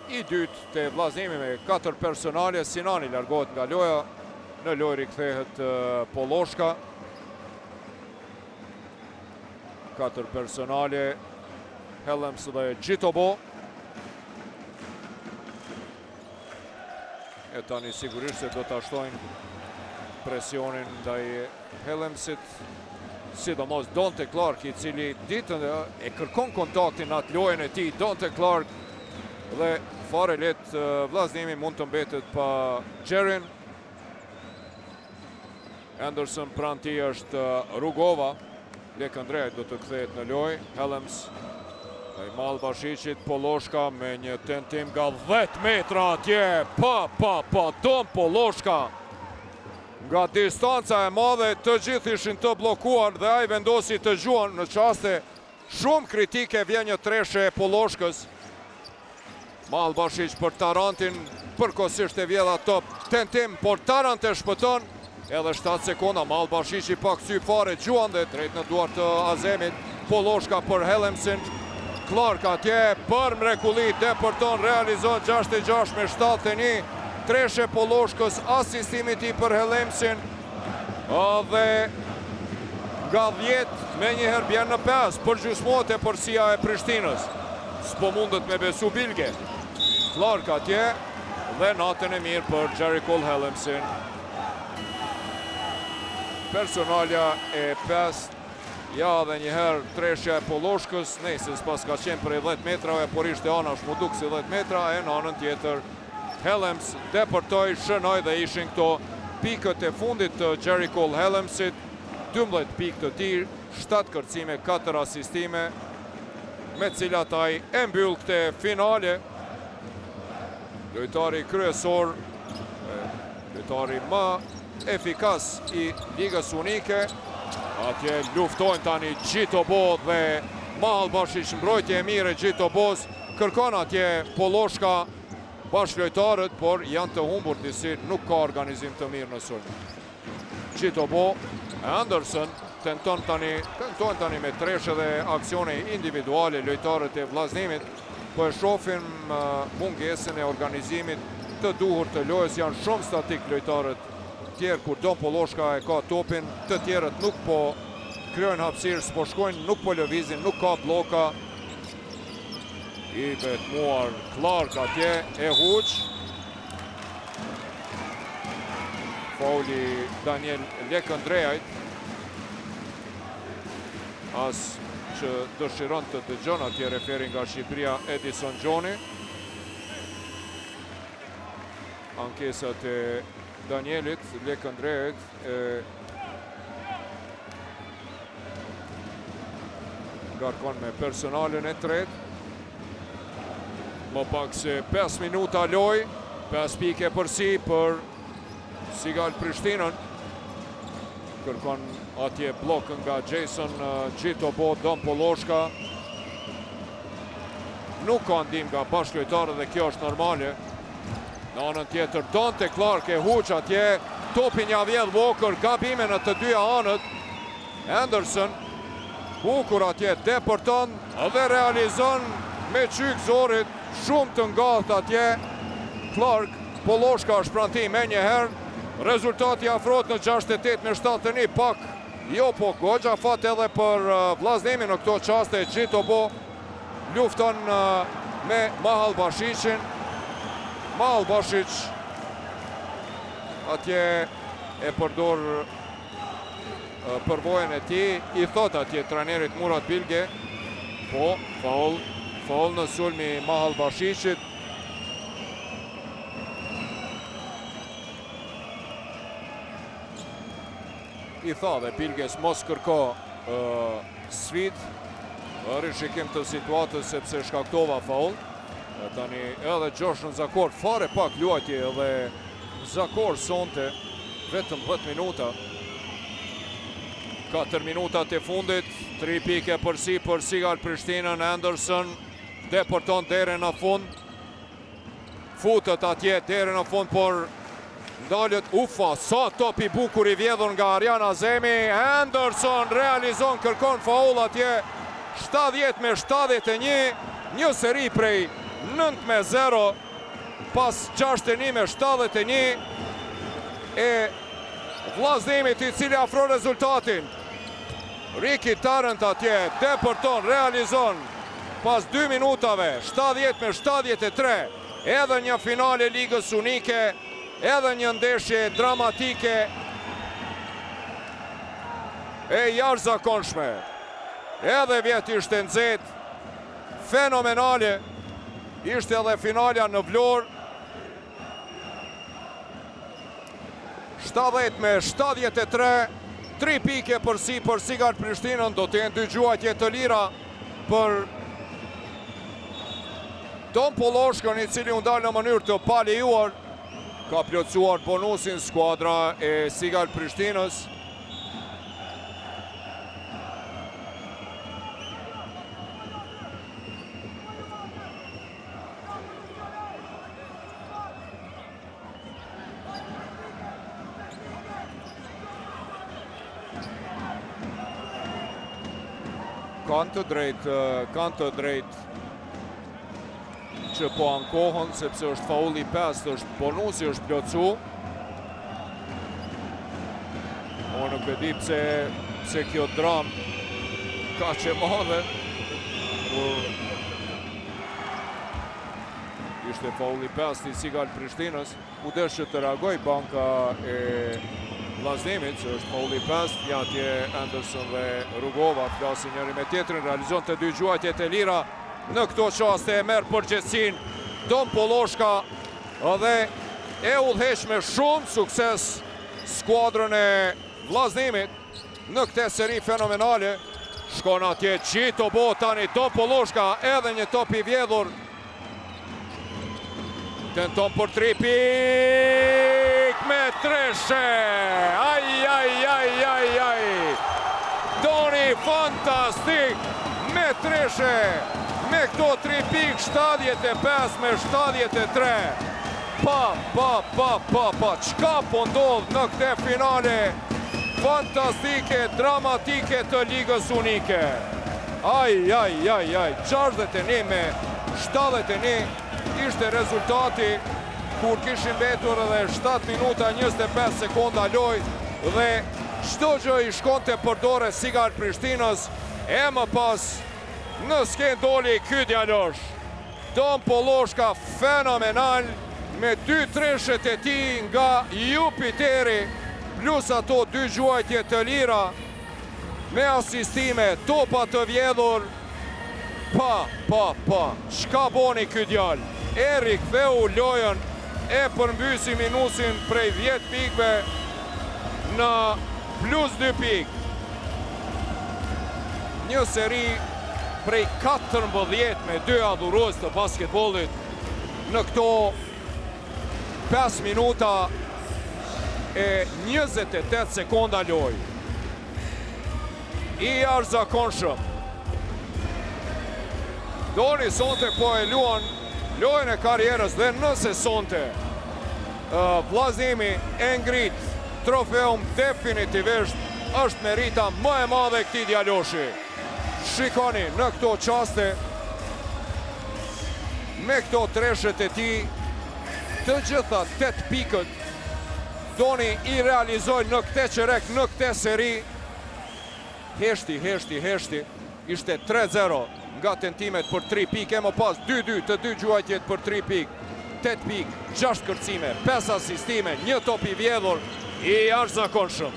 i dytë të Vllaznimi me 4 personalje. Sinani largohet nga loja, në loj rikthehet Poloshka. 4 personale, Helms dhe Gjitobo. E tani sigurisht se do të ashtojnë presionin ndaj Helmsit, sidomos Donte Clark, i cili ditën e kërkon kontaktin atë lojën e tij. Donte Clark dhe fare let vllaznimi mund të mbetet pa Gjerin. Anderson pranë tij është Rugova. Lekëndrejt do të kthehet në lojë. Helms i Malbashicit, Poloshka me një tentim nga 10 metra atje. Don Poloshka. Nga distanca e madhe të gjithë ishin të blokuar dhe ai vendosi të gjuan në qaste shumë kritike. Vjen një treshe e Poloshkës. Malbashic për Tarantin, përkohësisht e vjedha top tentim, por Tarant e shpëton. Edhe 7 sekonda, Malbashici pak sy fare gjuan dhe drejt në duart të Azemit. Poloshka për Helmsin. Clark atje për mrekulli, depërton, realizon 66 me 71. Treshe Poloshkës, asistimit i për Helmsin. Dhe nga 10 me njëherë bjen në 5 për gjysmot e përsia e Prishtinës. S'po mundet me besu Bilge. Clark atje dhe natën e mirë për Jericho Helmsin. Personalja e 5, ja dhe njëherë treshja e Poloshkës, nejse s'pas ka qenë për 10 metrave, por ishte anash mu duk si 10 metra, e në anën tjetër Helms depërtoj, shënoj dhe ishin këto pikët e fundit të Jericho Helmsit, 12 pikë të tir, 7 kërcime, 4 asistime, me cilat ai e mbyll këte finale. Lojtari kryesor, lojtari më efikas i ligës unike. Atje luftojnë tani Gjitobo dhe Malbashic, mbrojtje e mire Gjitobos. Kërkon atje Poloshka bashkëlojtarët, por janë të humbur disi, nuk ka organizim të mirë në sulm. Gjitobo, Anderson tentojnë tani me treshe dhe aksione individuale lojtarët e vllaznimit, po e shohim mungesën e organizimit të duhur të lojës. Janë shumë statik lojtarët tjerë, kur Don Poloshka e ka topin, të tjerët nuk po kryojnë hapësirë, s'po shkojnë, nuk po lëvizin, nuk ka bloka. I vetmuar Clark atje, e huq. Fauli Daniel Lekëndrejajt. As që dëshiron të dëgjon atje referi nga Shqipëria Edison Gjoni. Ankesat e Danielit Lekëndrejajt ngarkon me personalin e tret. Më pak se 5 minuta loj, 5 pike përsi për Sigal Prishtinën. Kërkon atje blokën nga Jason Gjitobo, Don Poloshka. Nuk ka ndim nga bashkëlojtarët dhe kjo është normale. Në anën tjetër, Donte Clark e huq atje, topin ja vjedh Walker, gabime në të dyja anët. Anderson, bukur atje, depërton dhe realizon me qyk zorit, shumë të ngath atje. Clark, Poloshka është pranti me njëherë, rezultati afrohet në 68 me 71, pak jo po gogja fat edhe për vllaznimin në këto qaste. Gjitobo lufton me Malbashicin. Malbashic atje e përdor përvojën e tij, i thot atje trajnerit Murat Bilge, po faul në sulmi Malbashicit. I tha dhe Bilges mos kërko sfid, rishikim të situatës sepse shkaktova faul. Tani edhe Gjoshën Zakor fare pak luajtje edhe Zakor sonte vetëm 10 minuta. 4 minutat e fundit, 3 pike përsi për Sigal Prishtinën. Anderson depërton deri në fund. Futet atje deri në fund, por ndalët, ufa, sa top i bukur i vjedhur nga Arjan Azemi. Anderson realizon, kërkon faul atje. 70 me 71, një seri prej 9-0 pas 61 me 71 e vllaznimit i cili afron rezultatin. Ricky Tarrant atje, depërton, realizon pas 2 minutave, 70-73, edhe një finale ligës unike, edhe një ndeshje dramatike e jashtëzakonshme. Edhe vjetë ishte nxehtë, fenomenale, ishte edhe finalja në Vlorë. 70-73, 3 pike për Sigart Prishtinën, do të jenë 2 gjuajtje të lira për Don Polloshkën, i cili u ndal në mënyrë të palejuar. Ka plotësuar bonusin skuadra e Sigart Prishtinës. Kanë të drejtë që po ankohen, sepse është faulli 5, është bonusi, është plotësu. O nuk e di pse kjo dram ka që madhe. Ishte faulli 5 i Sigart Prishtinës. U desh që të reagoj banka e Vllaznemit, që është faulli 5, jatje Anderson dhe Rugova, flasin njëri me tjetrin, realizon të 2 gjuajtjet e lira. Në këto qaste e merë përgjithësin Don Polloshka dhe e udhëheq me shumë sukses skuadrën e Vllaznemit në këtë seri fenomenale. Shkon atje Qito Bo tani Don Polloshka, edhe një top i vjedhur. Tenton për 3 pik me treshe. Aj. Doni fantastik me treshe. Me këto 3 pik, 75-73. Qka po ndodh në këte finale fantastike, dramatike të ligës unike. Aj. 61-71 ishte rezultati kur kishin mbetur edhe 7 minuta 25 sekonda lojë dhe çdo gjë i shkonte për dorë Sigart Prishtinës. E më pas në skenë doli ky djalosh. Don Polloshka fenomenal me 2 treshet e tij nga Jupiteri, plus ato 2 gjuajtje të lira me asistime, topa të vjedhur. Çka boni ky djal? Erik Theu lojën, e përmbysi minusin prej 10 pikve në plus 2 pik. Një seri prej 14 me 2 adhurues të basketbollit në këto 5 minuta e 28 sekonda loj. I jashtëzakonshëm. Doni sonte po e luan lojën e karrierës dhe nëse sonte Vllaznemi e ngrit trofeun, definitivisht është merita më e madhe këtij djaloshi. Shikoni në këto qaste, me këto treshet e tij, të gjitha 8 pikët Doni i realizoi në këtë qerek, në këtë seri. Heshti, ishte 3-0 nga tentimet për 3 pikë, më pas 2-2 të 2 gjuajtjet për 3 pikë, 8 pikë, 6 kërcime, 5 asistime, 1 top i vjedhur, i jashtëzakonshëm.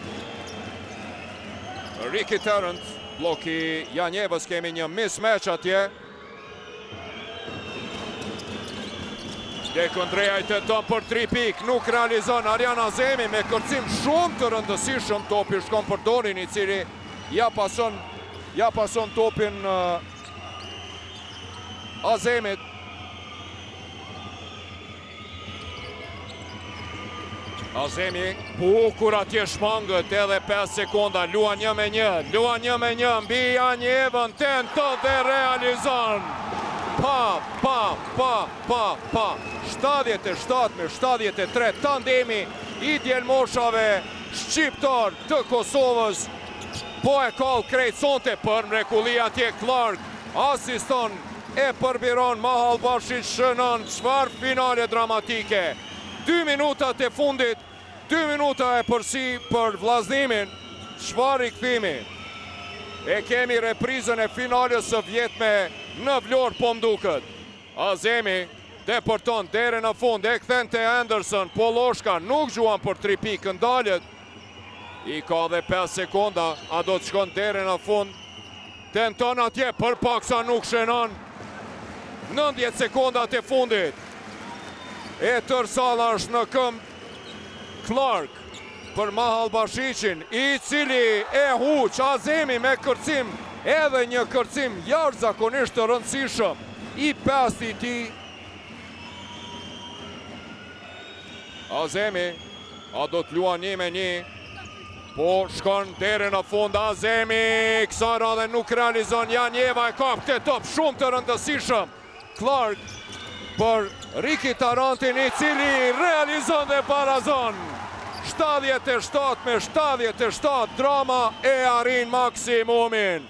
Ricky Tarrant, bloki Janjevës, kemi një mismatch atje. Dekondreja i tenton për 3 pikë, nuk realizon. Arjan Azemi me kërcim shumë të rëndësishëm, topi shkon për Donin, i cili ja pason topin Azemit. Azemi, bukur atje shmangët, edhe 5 sekonda, luan 1-1, mbi Janjevën, tenton dhe realizon. 77-73, tandemi i djelmoshave shqiptar të Kosovës. Po e kall krejt sonte për mrekulli atje Clark, asiston e përbiron Mahal Bashić shënon. Çfarë finale dramatike. 2 minutat e fundit, 2 minuta e përsi për Vllaznimin. Çfarë rikthimi. E kemi reprizën e finales së vjetme në Vlorë po mduket. Azemi deporton deri në fund, e kthen te Anderson, Poloshka nuk gjuan për 3 pikë, ndalet. I ka dhe 5 sekonda, a do të shkon deri në fund. Tenton atje, për paksa nuk shënon. 90 sekondat e fundit. E tërsalla është në këmbë Clark për Mahal Bashicin, i cili e huq Azemi me kërcim, edhe një kërcim jashtëzakonisht të rëndësishëm i pesti i tij. Azemi, a do të luan 1-1, po shkon deri në fund Azemi, kësa radhe nuk realizon, Janjeva e kap këtë top shumë të rëndësishëm. Clark për Riki Tarantin, i cili realizon dhe barazon. 77-77, drama e arrin maksimumin.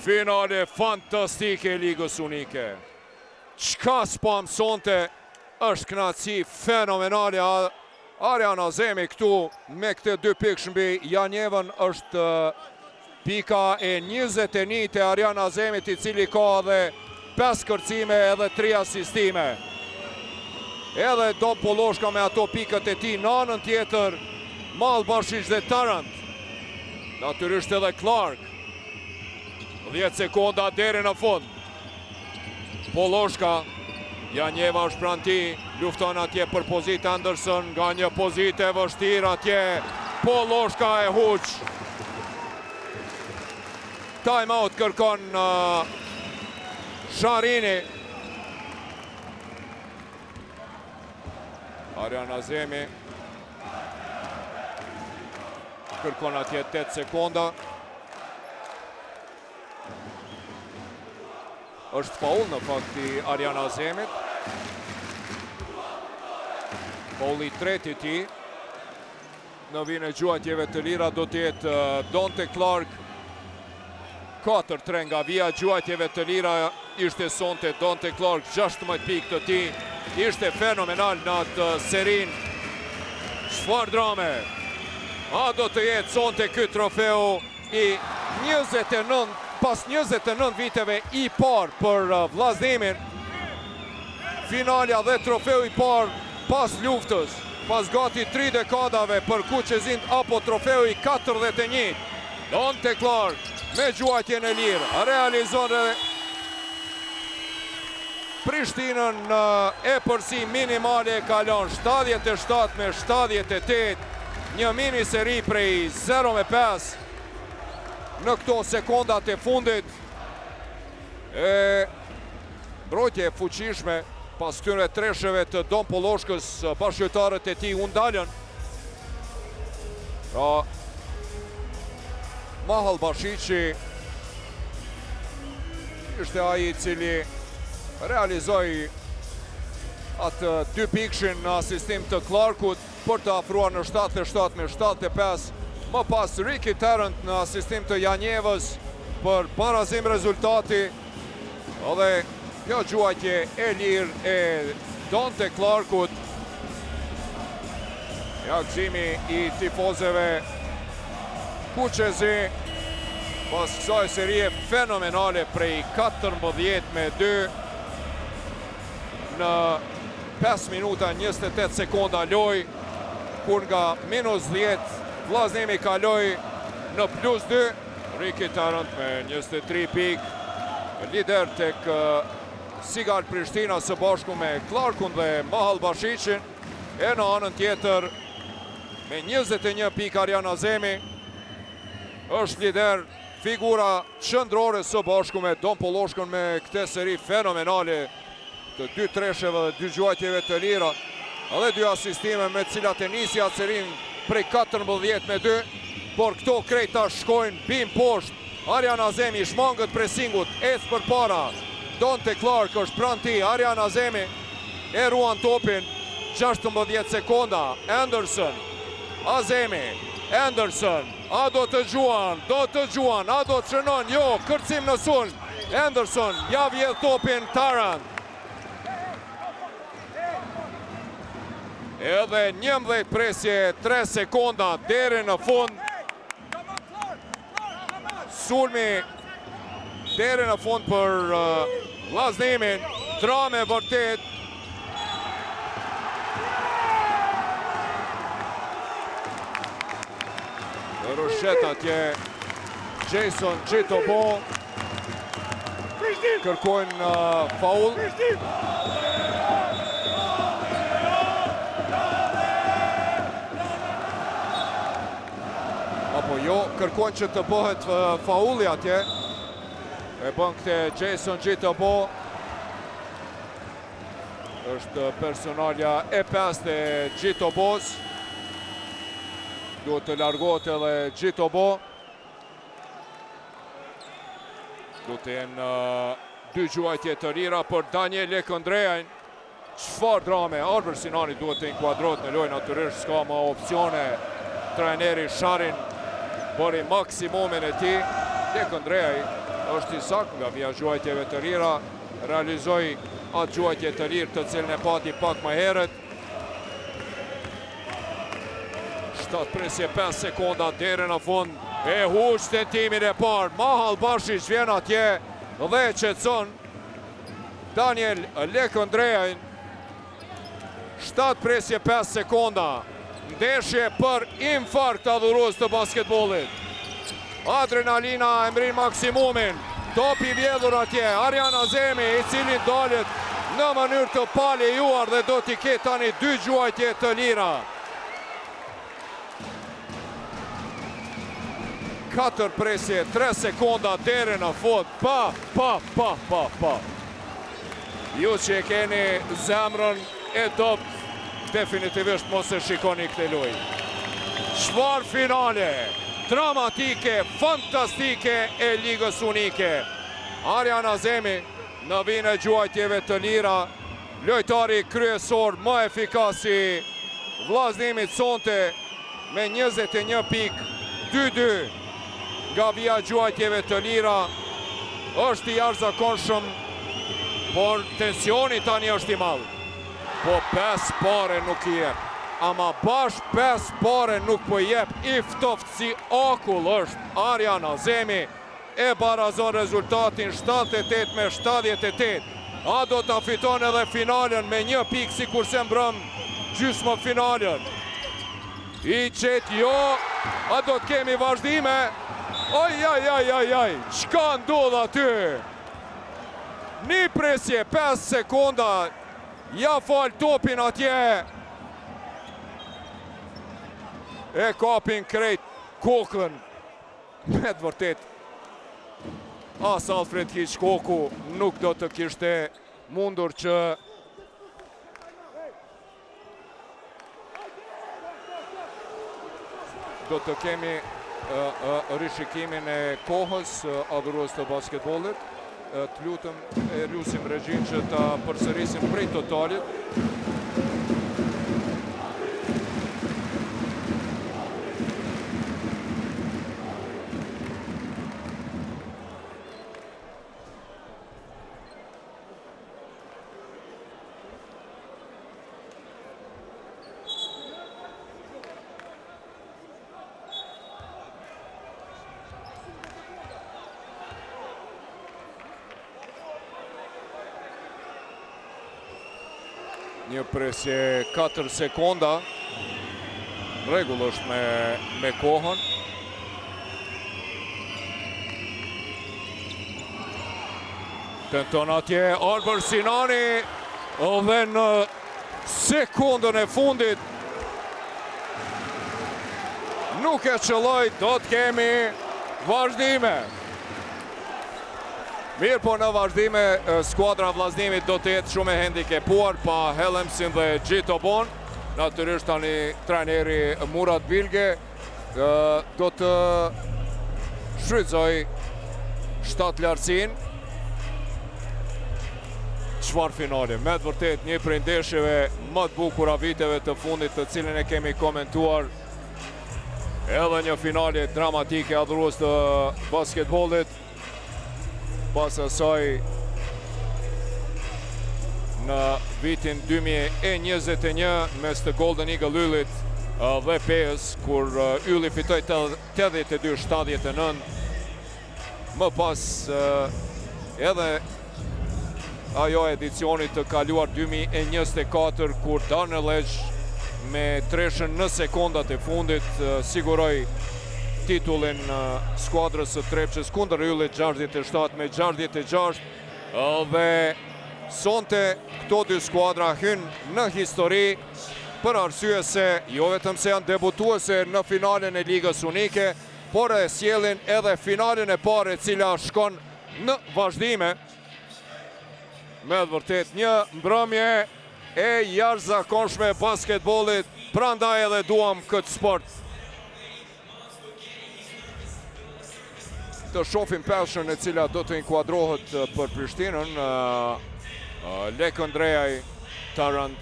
Finale fantastike e Ligës Unike. Qka s'po mësonte, është knatësi fenomenale. Arjan Azemi këtu me këte 2 pikë shmbi Janjevën, është pika e 21 të Arjan Azemit, i cili ka dhe 5 kërcime edhe 3 asistime. Edhe do Poloshka me ato pikët e ti, në anën tjetër Mahal Bashic dhe Tarant. Natyrisht edhe Clark. 10 sekonda deri në fund. Poloshka, Janjeva është pranë ti, lufton atje për pozitë Anderson, nga një pozitë e vështirë atje, Poloshka e huq. Time out kërkon Sharini. Arjan Azemi kërkon atje 8 sekonda. Është faul në fakt i Arjan Azemit. Faul i treti ti. Në vijën e gjuajtjeve të lira do të jetë Donte Clark. 4-3 nga vija gjuajtjeve të lira ishte sonte Donte Clark, 16 pikë të ti. Ishte fenomenal në atë serin. Çfarë drame. A do të jetë sonte ky trofeu i 29, pas 29 viteve i parë për vllaznimin. Finalja dhe trofeu i parë pas luftës, pas gati 3 dekadave për Kuqezind, apo trofeu i 41. Donte Clark me gjuajtjen e lirë realizon dhe Prishtinën e përsi minimale e kalon 77-78, një mini seri prej 0-5 në këto sekondat e fundit. Mbrojtje e fuqishme pas këtyre treshëve të Don Poloshkës, bashkëtarët e tij u ndalën. Mahal Bashici ishte ai i cili realizoi atë 2 pikshin në asistim të Clarkut për të afruar në 77-75. Më pas Riki Tarant në asistim të Janjevës për barazim rezultati. Edhe kjo gjuajtje e lirë e Donte Clarkut. Ja gëzimi i tifozëve Kuqezi pas kësaj serie fenomenale prej 14-2 në 5 minuta 28 sekonda loj, kur nga -10 vllaznimi kaloi në +2. Riki Tarant me 23 pikë, lider tek Sigal Prishtina së bashku me Clarkun dhe Mahal Bashicin. E në anën tjetër me 21 pikë Arjan Azemi është lider, figura qëndrore së bashku me Don Poloshkën me këte seri fenomenale të 2 treshëve dhe 2 gjuajtjeve të lira, edhe 2 asistime me cilat e nisi atë serin prej 14-2, por këto krejta shkojnë bim poshtë. Arjan Azemi shmangët presingut, ecë për para. Donte Clark është pranë ti, Arjan Azemi e ruan topin, 16 sekonda. Anderson, Azemi, Anderson, a do të gjuan, a do të shënon, jo, kërcim në sulm. Anderson, ja vjedh topin Tarant. Edhe 11 presje, 3 sekonda deri në fund. Sulmi deri në fund për Vllaznimin. Drame vërtet. Rushet atje Jason Gjitobo. Kërkojnë faul. Apo jo, kërkojnë që të bëhet faulli atje. E bën këte Jason Gjitobo. Është personalja e 5 e Gjitobos. Duhet të largohet edhe Gjitobo. Duhet të jenë 2 gjuajtje të rira për Daniel Lekëndrejajn. Çfarë drame, Albert Sinani duhet të inkuadrohet në lojë, natyrisht s'ka më opsione. Trajneri Sharin bëri maksimumin e tij. Lekëndrejaj është i saktë nga vija gjuajtjeve të rira, realizoi atë gjuajtje të lirë të cilën e pati pak më herët. 7 presje 5 sekonda deri në fund. E huq tentimin e parë. Mahal Bashish vjen atje dhe qetson Daniel Lekëndrejajn. 7 presje 5 sekonda. Ndeshje për infarkt adhurues të basketbollit. Adrenalina e mbrin maksimumin. Topi vjedhur atje. Arjan Azemi i cili dalet në mënyrë të paljejuar dhe do t'i ketë tani 2 gjuajtje të lira. 4 presje, 3 sekonda deri në fund. Pa. Ju që e keni zemrën e dopt, definitivisht mos e shikoni këtë lojë. Çfarë finale, dramatike, fantastike e ligës unike. Arjan Azemi në vijën e gjuajtjeve të lira, lojtari kryesor më efikas i Vllaznimit sonte me 21 pikë, 2-2 nga vija gjuajtjeve të lira. Është i jashtëzakonshëm, por tensioni tani është i madh. Po 5 pare nuk i jep. Ama bash 5 pare nuk po jep. I ftoftë si akull është Arjan Azemi. E barazon rezultatin 78 me 78. A do të fiton edhe finalen me 1 pikë si kurse mbrëm gjysmë finalen. I qetë jo. A do të kemi vazhdime? Oj, qka ndodh aty? 1 presje, 5 sekonda, ja fal topin atje. E kapin krejt kokën. Me të vërtet, as Alfred Hitchcocku nuk do të kishte mundur që do të kemi rishikimin e kohës adhurues të basketbollit. Të lutëm e lusim regjin që ta përsërisim prej totalit. Një presje 4 sekonda. Rregull është me kohën. Tenton atje Albert Sinani dhe në sekundën e fundit nuk e qëlloj, do të kemi vazhdime. Mirë, po në vazhdime, skuadra Vllaznimit do të jetë shumë e hendikepuar pa Hellemsin dhe Gjitobon. Natyrisht tani trajneri Murat Bilge do të shfrytëzoj 7 lartësin. Çfarë finale, me të vërtet një prej ndeshjeve më të bukura viteve të fundit të cilën e kemi komentuar. Edhe një finale dramatike adhurues të basketbollit. Pas asaj në vitin 2021 mes të Golden Eagle Yllit dhe PES, kur Ylli fitoi 82-79. Më pas edhe ajo edicionit të kaluar 2024, kur Darnellësh me treshën në sekondat e fundit siguroi titullin skuadrës së Trepçës kundër Yllit 67-66, dhe sonte këto dy skuadra hynë në histori për arsye se jo vetëm se janë debutuese në finalen e Ligës Unike, por e sjellin edhe finalen e parë e cila shkon në vazhdime. Me vërtet një mbrëmje e jashtëzakonshme e basketbollit, prandaj edhe duam këtë sport. Të shohim peshën e cila do të inkuadrohet për Prishtinën. Lekëndrejaj, Tarant,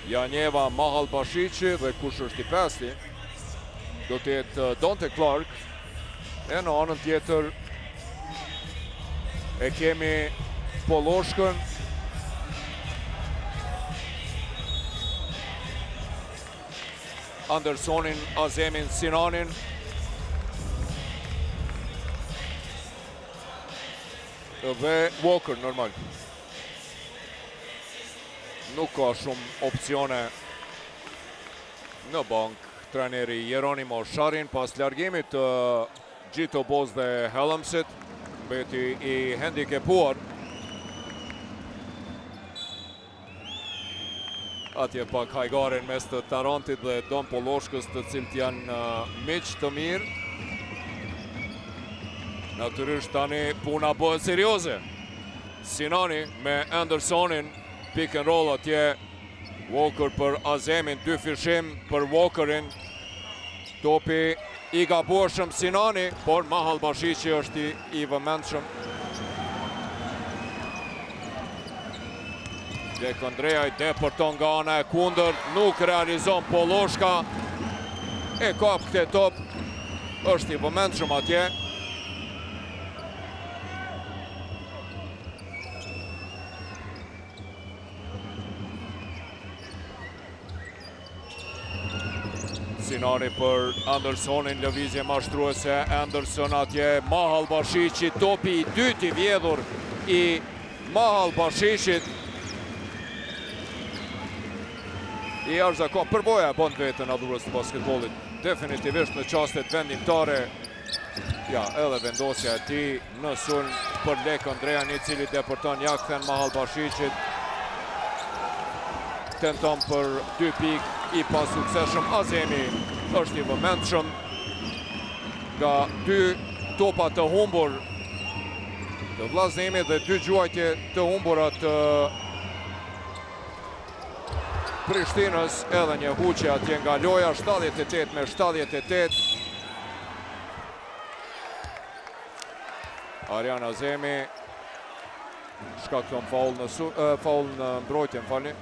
Janjeva, Mahal Bashiqi dhe kush është i pesti do të jetë Donte Clark. E në anën tjetër e kemi Poloshkën, Andersonin, Azemin, Sinanin. Dhe Walker, normal. Nuk ka shumë opcione në bank trajneri Jeronimo Sharin pas largimit të Gjito Boz dhe Helmsit, beti i handikepuar. Atje pak hajgaren mes të Tarantit dhe Don Poloshkës, të cilët janë miq të mirë. Natyrisht tani puna bëhet serioze. Sinani me Andersonin, pick and roll atje. Walker për Azemin, dy fishim për Walkerin. Topi i gabueshëm Sinani, por Mahal Bashiqi është i vëmendshëm. Lekëndrejaj depërton nga ana e kundërt, nuk realizon Poloshka. E kap këtë top, është i vëmendshëm atje. Sinani për Andersonin, lëvizje mashtruese, Anderson atje, Mahal Bashiqi, topi i dytë i vjedhur i Mahal Bashiqit. I jashtëzakon, përvoja e bën vetën adhurës të basketbollit, definitivisht në çastet vendimtare. Ja, edhe vendosja e tij në sulm për Lekëndrejan, i cili depërton ja kthen Mahal Bashiqit. Tenton për 2 pikë, i pasukseshëm Azemi është i vëmendshëm nga 2 topa të humbur të vllaznemit dhe 2 gjuajtje të humbura të Prishtinës, edhe një huqe atje nga loja, 78-78. Arjan Azemi shkakton faul në mbrojtje, falni,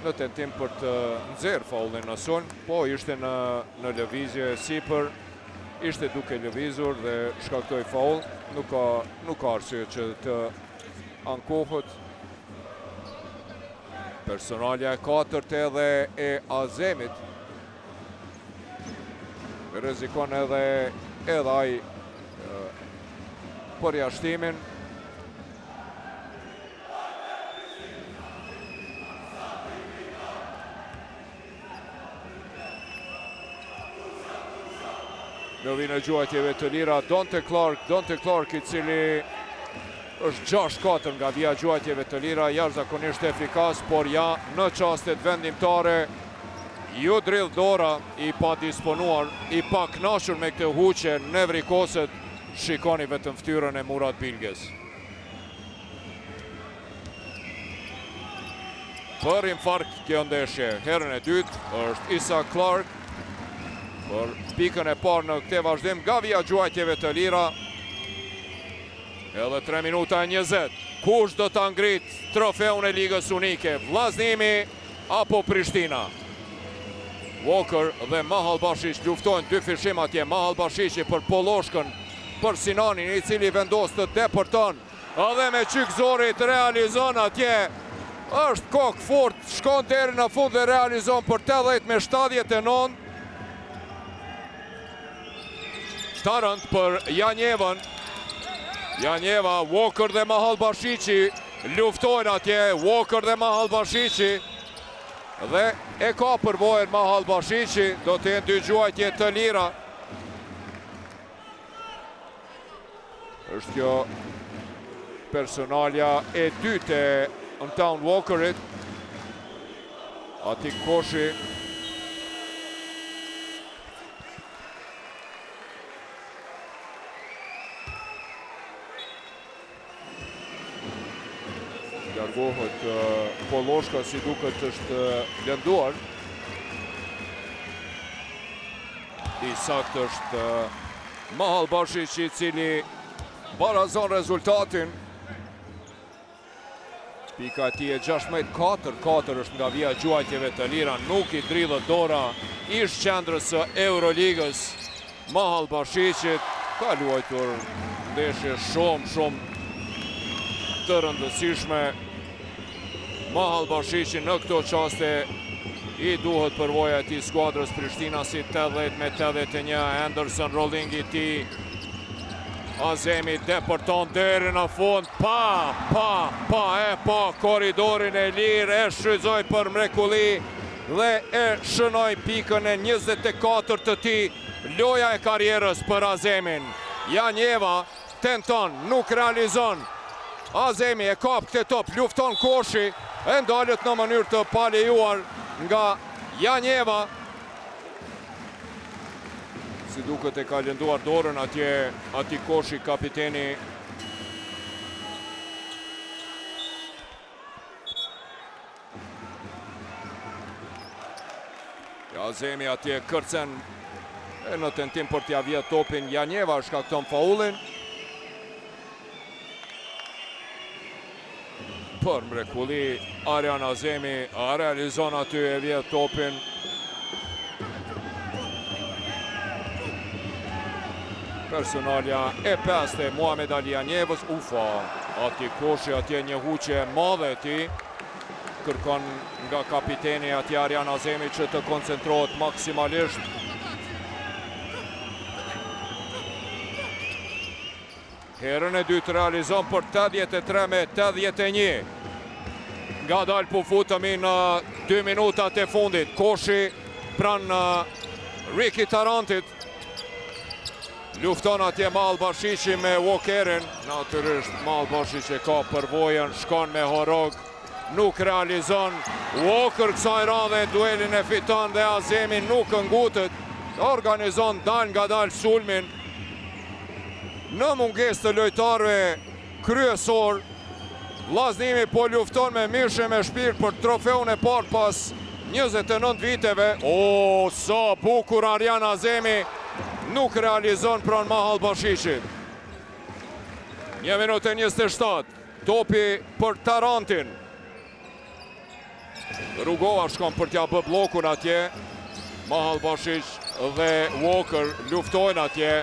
në tentim për të nxjerrë faulin në sulm, po ishte në lëvizje sipër, ishte duke lëvizur dhe shkaktoi faul. Nuk ka arsye që të ankohet. Personalja e 4 edhe e Azemit. Rrezikon edhe ai përjashtimin. Në vinë gjuajtjeve të lira, Donte Clark i cili është 6-4 nga vija gjuajtjeve të lira, jashtëzakonisht efikas, por ja në çastet vendimtare, ju drill dora, i pa disponuar, i pa knashur me këtë huqe, nevrikoset, shikoni vetëm ftyrën e Murat Bilges. Për infarkt kjo ndeshje, herën e dytë është Isa Clark, për pikën e parë në këtë vazhdim nga vija gjuajtjeve të lira. Edhe 3 minuta e 20. Kush do ta ngrit trofeun e Ligës Unike? Vllaznimi apo Prishtina? Walker dhe Mahal Bashiq luftojnë 2 fishim atje. Mahal Bashiqi për Poloshkën, për Sinanin, i cili vendos të depërton. Edhe me qyk zorit realizon atje është kokë fort, shkon deri në fund dhe realizon për 80-79. Tarant për Janjevën. Janjeva, Walker dhe Mahal Bashiqi luftojnë atje, Walker dhe Mahal Bashiqi. Dhe e ka përvojën Mahal Bashiqi, do të jenë dy gjuajtje të lira. Është kjo personalja e dytë e Anton Walkerit. Atik Koshi. Largohet Poloshka, si duket është lënduar. I sakt është Mahal Bashiqi, i cili barazon rezultatin. Pika ti e 16-4 është nga vija gjuajtjeve të lira, nuk i dridhët dora ish qendrës së Euroligës. Mahal Bashiqit ka luajtur ndeshje shumë të rëndësishme. Mahal Bashiqi në këto qaste i duhet përvoja ti skuadrës Prishtina, si 80-81, Anderson rollingi ti. Azemi depërton deri në fund, pa koridorin e lirë, e shfrytzoi për mrekulli dhe e shënoi pikën e 24 të tij, loja e karrierës për Azemin. Janjeva tenton, nuk realizon. Azemi e kap këtë top, lufton Koshi, e ndalet në mënyrë të palejuar nga Janjeva. Si duket e ka lënduar dorën atje Atik Koshi, kapiteni. Azemi atje kërcen në tentim për t'ja vjedhë topin. Janjeva shkakton faullin. Për mrekulli Arjan Azemi realizon aty, e vjedhë topin. Personalja e 5 e Muhamed Ali Janjevës. Atik Koshi atje një huqe madhe ti. Kërkon nga kapiteni atje Arjan Azemi që të koncentrohet maksimalisht. Herën e dytë realizon për 83-81. Nga dalë po futemi në 2 minutat e fundit. Koshi pranë Ricky Tarantit. Lufton atje Mahal Bashiqi me Walkerin. Natyrisht Mahal Bashiqi ka përvojën, shkon me horog, nuk realizon. Walker kësaj radhe duelin e fiton dhe Azemi nuk ngutet. Organizon dal nga dal sulmin. Në munges të lojtarëve kryesor, Vllaznimi po lufton me mishe me shpirt për trofeun e parë pas 29 viteve. Sa bukur Arjan Azemi, nuk realizon pranë Mahal Bashiqit. 1 minutë e 27, topi për Tarantin. Rugova shkon për t'ja bë blokun atje. Mahal Bashiq dhe Walker luftojnë atje.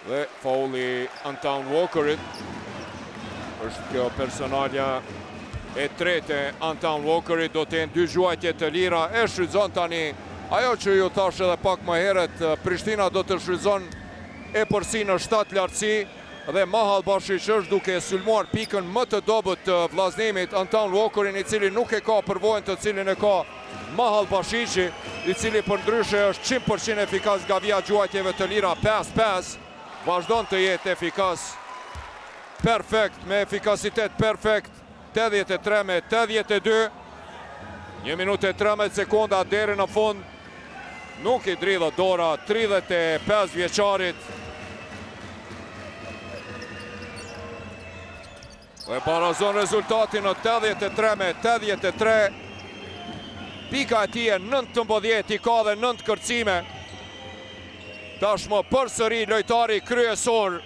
Dhe faulli Anton Walkerit. Është kjo personalja e tretë Anton Walkerit, do të jenë 2 gjuajtje të lira. E shfrytëzon tani ajo që ju thash edhe pak më herët, Prishtina do të shfrytëzon e përsi në 7 lartësi dhe Mahal Bashiq është duke sulmuar pikën më të dobët të Vllaznimit, Anton Walkerin, i cili nuk e ka përvojën të cilin e ka Mahal Bashiqi, i cili përndryshe është 100% efikas nga vija gjuajtjeve të lira. 5-5 vazhdon të jetë efikas, perfekt, me efikasitet perfekt. 83-82. 1 minutë e 13 sekonda deri në fund. Nuk i dridhët dora 35 vjeçarit. Dhe barazon rezultatin në 83-83. Pika e tij e 19, i ka dhe 9 kërcime. Tashmë përsëri lojtari kryesor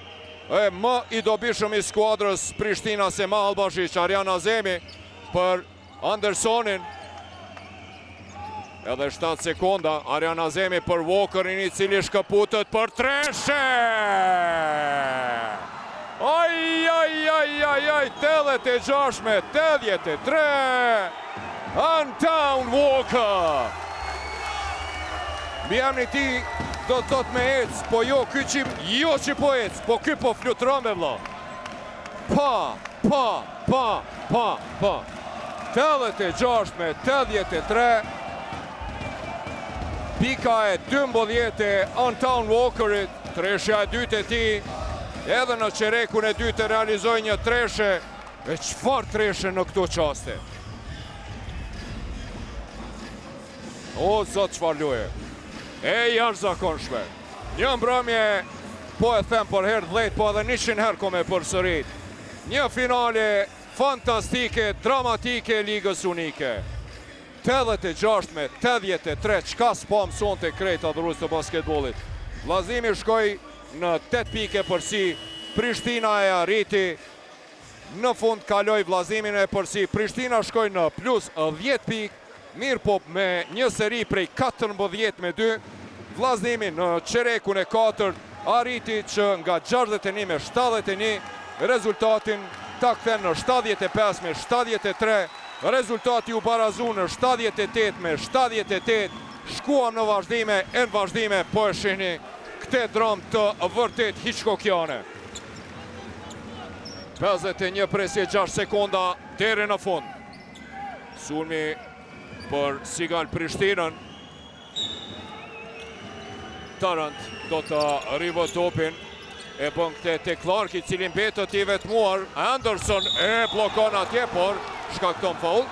e më i dobishëm i skuadrës Prishtina se Mahal Bashiq, Arjan Azemi për Andersonin. Edhe 7 sekonda, Arjan Azemi për Walkerin, i cili shkëputët për treshe. Aj, 86 me 83. Anton Walker. Mi emni ti do të thot me ec, po jo kyqim, jo që po ec, po ky po flutron me vlla. Pa. 86 me 83. Pika e 12 e Anton Walkerit, treshja e dytë e ti, edhe në qerekun e dytë e realizoj një treshe, e qëfar treshe në këto qaste? O, zot qëfar luje, e janë zakonshme. Një mbrëmje, po e them për herë 10, po edhe 100 herë ko me përsërit. Një finale fantastike, dramatike, ligës unike. 86 me 83, qka s'pa mëson të krejt adhurus të basketbolit. Vllazimi shkoj në 8 pike përsi, Prishtina e arriti, në fund kaloj vllazimin e përsi, Prishtina shkoj në plus 10 pik, mirë po me një seri prej 14 me 2, vllazimi në qerekun e 4 arriti që nga 61 me 71, rezultatin ta kthen në 75 me 73, rezultati u barazu në 78 me 78, shkuam në vazhdime, e në vazhdime, po e shihni këte dram të vërtet Hitchcockiane. 51 presje 6 sekonda deri në fund. Sulmi për Sigal Prishtinën. Tarant do të rivë topin. E bën këte te Clark, i cili mbetet i vetmuar. Anderson e blokon atje, por shkakton faul.